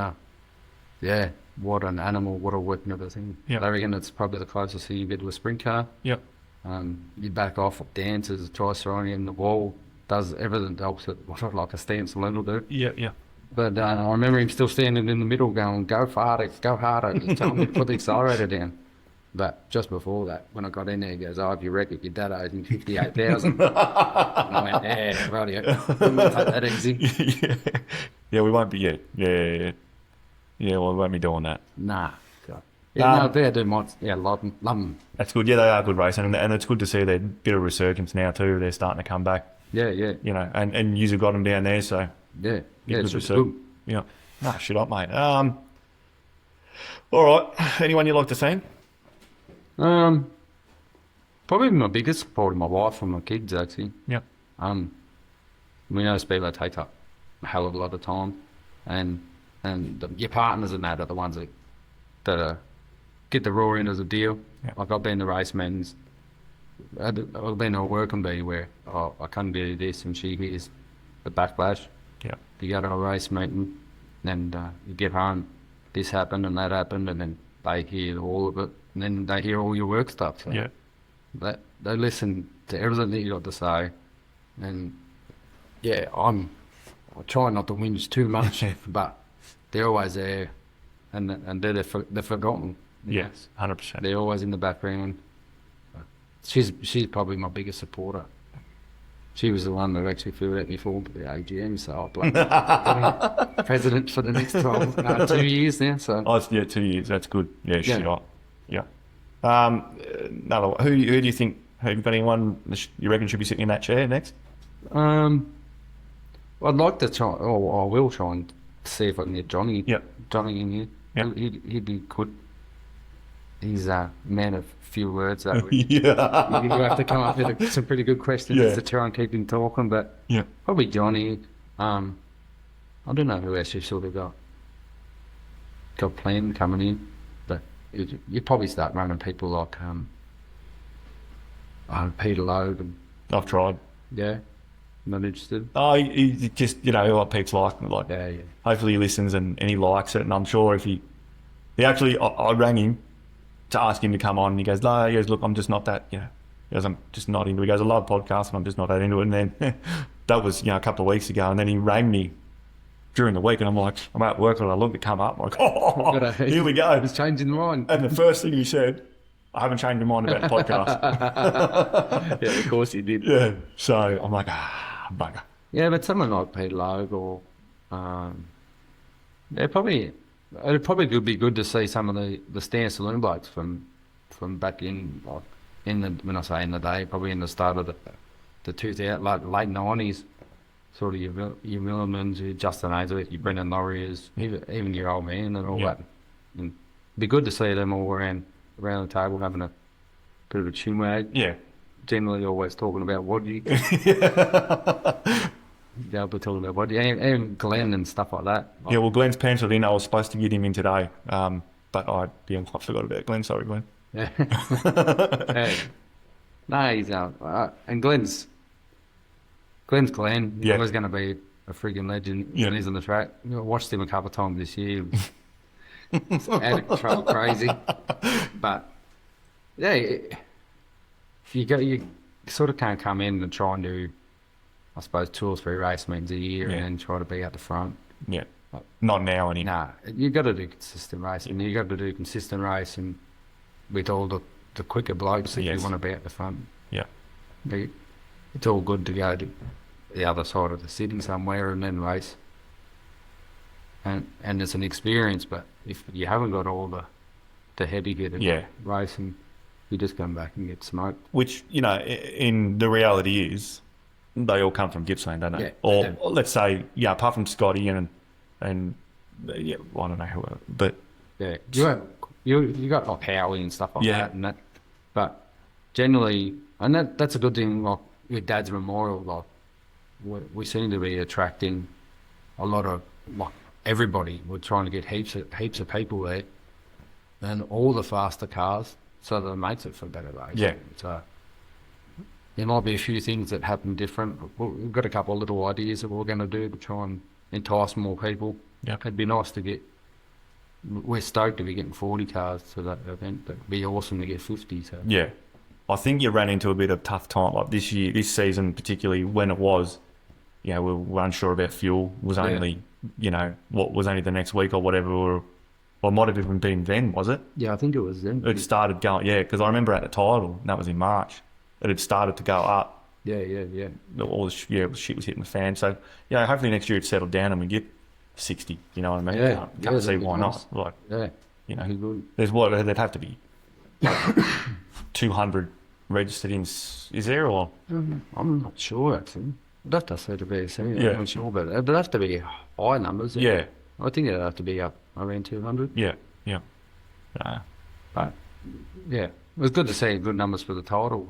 yeah, what an animal, what a work and everything. Yep. I reckon it's probably the closest thing you get to a sprint car. Yep. You back off, dances, tries throwing in the wall, does everything else that like a stance will do. Yeah. But I remember him still standing in the middle going, go harder, and telling me to put the accelerator down. But just before that, when I got in there, he goes, if you wreck it, your dad owes me 58,000. And I went, yeah, radio. We won't take that easy. Yeah, we won't be yet. Yeah, well, we won't be doing that. Nah. Yeah, they're doing mods. Yeah, love them. That's good. Yeah, they are good racing, and it's good to see their bit of resurgence now too. They're starting to come back. Yeah, yeah, you know, and you've got them down there, so yeah. Yeah, it's to just see. good. Yeah. Nah, shit up, mate. All right. Anyone you like to see? Um, Probably my biggest support of my wife and my kids, actually. Yeah. We know Speedway takes up a hell of a lot of time, and your partners and that are the ones that get the raw end of the deal. Yeah. Like I've been to race men's, I've been to a working bee where I couldn't do this, and she hears the backlash. Yeah. You go to a race meeting, and you get home, this happened and that happened, and then they hear all of it, and then they hear all your work stuff. So Yeah. they listen to everything that you got to say, and yeah, I try not to whinge too much, but they're always there, and they're forgotten. Yes, 100%. They're always in the background. She's probably my biggest supporter. She was the one that actually filled out me form for the AGM, so I'm president for the next 2 years now. So Oh, yeah, 2 years. That's good. Yeah, shit up. Yeah. Another one. Who do you think? Have you got anyone you reckon should be sitting in that chair next? I'd like to try, or I will try and see if I can get Johnny. Yep. Johnny in here. Yep. He'd be good. He's a man of few words. That Yeah. you have to come up with some pretty good questions to try and keep him talking. But Yeah. probably Johnny. I don't know who else you sort of got planned coming in, but you probably start running people like Peter Loeb and I've tried. yeah, not interested. Oh, he just, you know, what Pete's like. Yeah. Hopefully he listens and he likes it. And I'm sure if he actually, I rang him to ask him to come on. And he goes, no, he goes, look, I'm just not that, you know, he goes, I'm just not into it. He goes, I love podcasts and I'm just not that into it. And then that was, you know, a couple of weeks ago. And then he rang me during the week and I'm like, I'm at work and I look to come up. I'm like, oh, here we go. He's changing the mind. And the first thing he said, I haven't changed my mind about the podcast. Yeah, of course he did. Yeah. So I'm like, bugger. Yeah, but someone like Peter Loeb or it'd probably be good to see some of the stand saloon blokes from back in, like, when I say in the day, probably in the start of the 2000, late 90s, sort of your Millimans, your Justin Ainsworth, your Brendan Lauriers, even your old man and all that. And it'd be good to see them all around the table having a bit of a chinwag. Yeah. Generally always talking about Wadgy. Yeah, we're talking about Wadgy and Glenn and stuff like that. Yeah, well, Glenn's penciled in. I was supposed to get him in today, but I forgot about Glenn. Sorry, Glenn. Yeah. Yeah. No, he's out. And Glenn's Glenn. He's always going to be a freaking legend when he's on the track. I watched him a couple of times this year. It's out of control, crazy. But yeah, you sort of can't come in and try and do, I suppose, 2 or 3 race meetings a year and then try to be at the front. Yeah. Not now, anyway. Nah, you got to do consistent racing. You got to do consistent racing with all the quicker blokes that you want to be at the front. Yeah. It's all good to go to the other side of the city somewhere and then race. And it's an experience, but if you haven't got all the heavy hitter racing, you just come back and get smoked. Which, you know, in the reality is, they all come from Gippsland, don't they? Yeah. Or let's say, apart from Scotty and I don't know who, but yeah, you got like Howie and stuff like that, but generally, and that's a good thing. Like with Dad's Memorial, like we seem to be attracting a lot of everybody. We're trying to get heaps of people there, and all the faster cars, so that it makes it for better racing. Yeah. So there might be a few things that happen different. We've got a couple of little ideas that we're going to do to try and entice more people. Yeah. It'd be nice to get. We're stoked to be getting 40 cars to that event, but it'd be awesome to get 50. So yeah, I think you ran into a bit of tough time like this season, particularly when it was, we were unsure about fuel. It was only, what was only the next week or whatever, or might have even been then, was it? Yeah, I think it was then. It started going, because I remember at the title, and that was in March, it had started to go up. Yeah. All the shit was hitting the fan. So, hopefully next year it's settled down and we get 60, you know what I mean? Yeah. Can't see why not. Like, yeah. there'd have to be 200 registered in? Is there or? I'm not sure actually. I'd have to say to BSC. Yeah. I'm not sure, but it'd have to be high numbers. Yeah. I think it'd have to be up around 200. Yeah. But yeah, it was good to see good numbers for the title.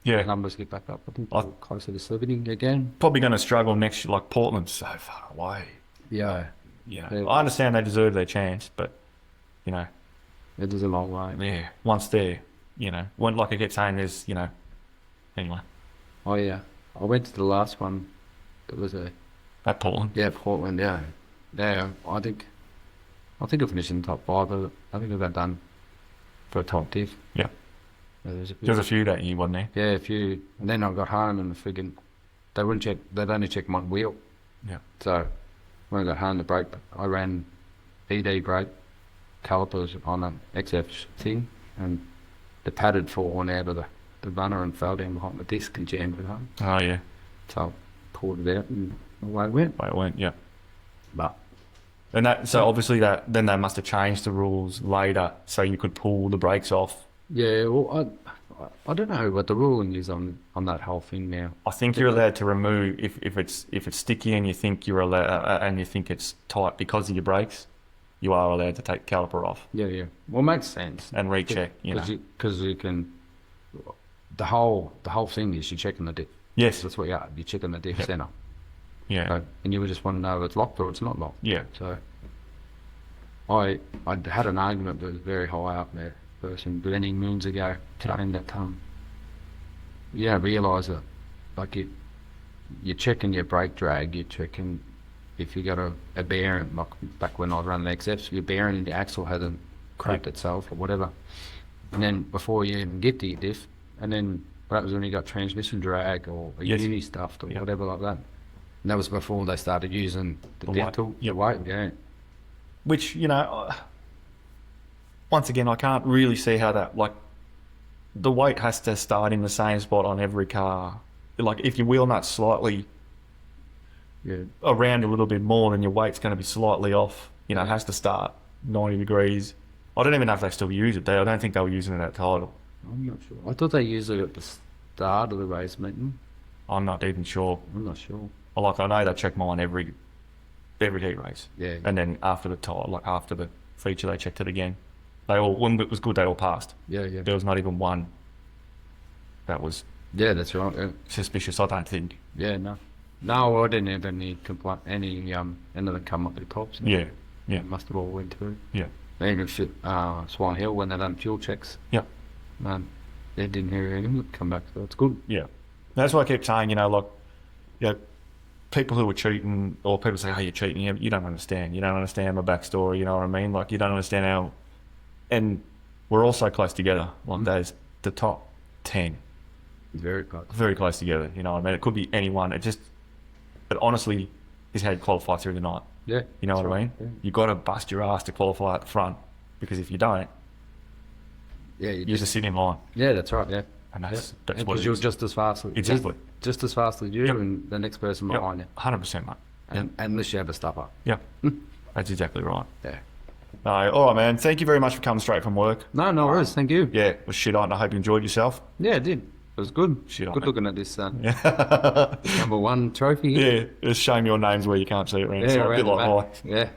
Yeah. Numbers get back up. I think we're closer to 70 again. Probably going to struggle next year. Like Portland's so far away. Yeah. I understand they deserve their chance, but you know, It is a long way. yeah. Once they're, you know, like I kept saying, there's, you know, anyway. Oh yeah, I went to the last one. It was At Portland. Yeah, Portland. Yeah. I think I finished in the top 5. But I think I got done for a top diff. Yeah. There's There's a few that year, wasn't there? Yeah, a few. And then I got home and friggin' they wouldn't check. They'd only check one wheel. Yeah. So when I got home, the brake, I ran ED brake calipers on an XF thing, and the padded fallen out of the runner and fell down behind the disc and jammed it home. Oh yeah. So I pulled it out and away it went. Way it went. Yeah. But And so obviously then they must have changed the rules later so you could pull the brakes off. yeah, well, I don't know what the ruling is on that whole thing now. I think you're allowed to remove if it's sticky and you think you're allowed and you think it's tight because of your brakes, you are allowed to take the caliper off Yeah. Well, it makes sense. and recheck. You know. Because you can. The whole thing is you're checking the diff. Yes. That's what you are. You're checking the diff center. Yeah. So, and you would just want to know if it's locked or it's not locked. Yeah. So I had an argument that was very high up there, person many moons ago, saying that realise that like you're checking your brake drag, you're checking if you got a bearing, like back when I was running the XFs, your bearing in the axle hasn't cracked itself or whatever. And then before you even get to your diff, and then what happens when you got transmission drag or a Yes. uni stuffed or whatever like that. And that was before they started using the diff tool, Yep. the weight, yeah. Which, you know, once again, I can't really see how that, like, the weight has to start in the same spot on every car. Like, if your wheel nut's slightly around a little bit more, then your weight's going to be slightly off. You know, it has to start 90 degrees. I don't even know if they still use it. I don't think they were using it at title. I'm not sure. I thought they used it at the start of the race meeting. I'm not even sure. I'm not sure. Like, I know they check mine every heat race. Yeah. And then after after the feature, they checked it again. When it was good, they all passed. Yeah. There was not even one that was Yeah, that's right. Yeah. suspicious, I don't think. Yeah, no, I didn't have any complaint, any any of them come up the tops. Yeah. It must have all went through. Yeah. Even Swan Hill when they done fuel checks. Yeah. They didn't hear anything come back, so it's good. Yeah. That's why I keep saying, you know, like, you know, people who are cheating, or people say, oh, you're cheating, you don't understand. You don't understand my backstory, you know what I mean? Like, you don't understand how... And we're all so close together. Like, there's the top 10. Very close. Very close together, you know what I mean? It could be anyone. It honestly is how you qualify through the night. Yeah. You know what I mean? Yeah. You got to bust your ass to qualify at the front, because if you don't, Yeah, you just sit in line. Yeah, that's right, yeah. And that's what Because it you're is. just as fast as... Exactly. Just as fast as you Yep. and the next person Yep. behind you. 100%, mate. And, unless you have a stopper. Yeah. That's exactly right. Yeah. All right, man. Thank you very much for coming straight from work. No worries, thank you. Yeah, it was shit on. I hope you enjoyed yourself. Yeah, it did. It was good. Shit on Good it. looking at this Yeah. number 1 trophy. Yeah, it's shame your name's where you can't see it around. Yeah, so a around bit the like back. mine.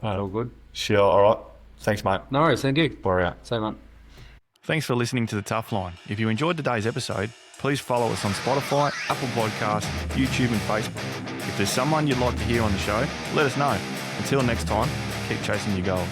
Yeah. All good. Sure, all right. Thanks, mate. No worries, thank you. We're out. Same on. Thanks for listening to the TUF Line. If you enjoyed today's episode, please follow us on Spotify, Apple Podcasts, YouTube and Facebook. If there's someone you'd like to hear on the show, let us know. Until next time, keep chasing your goals.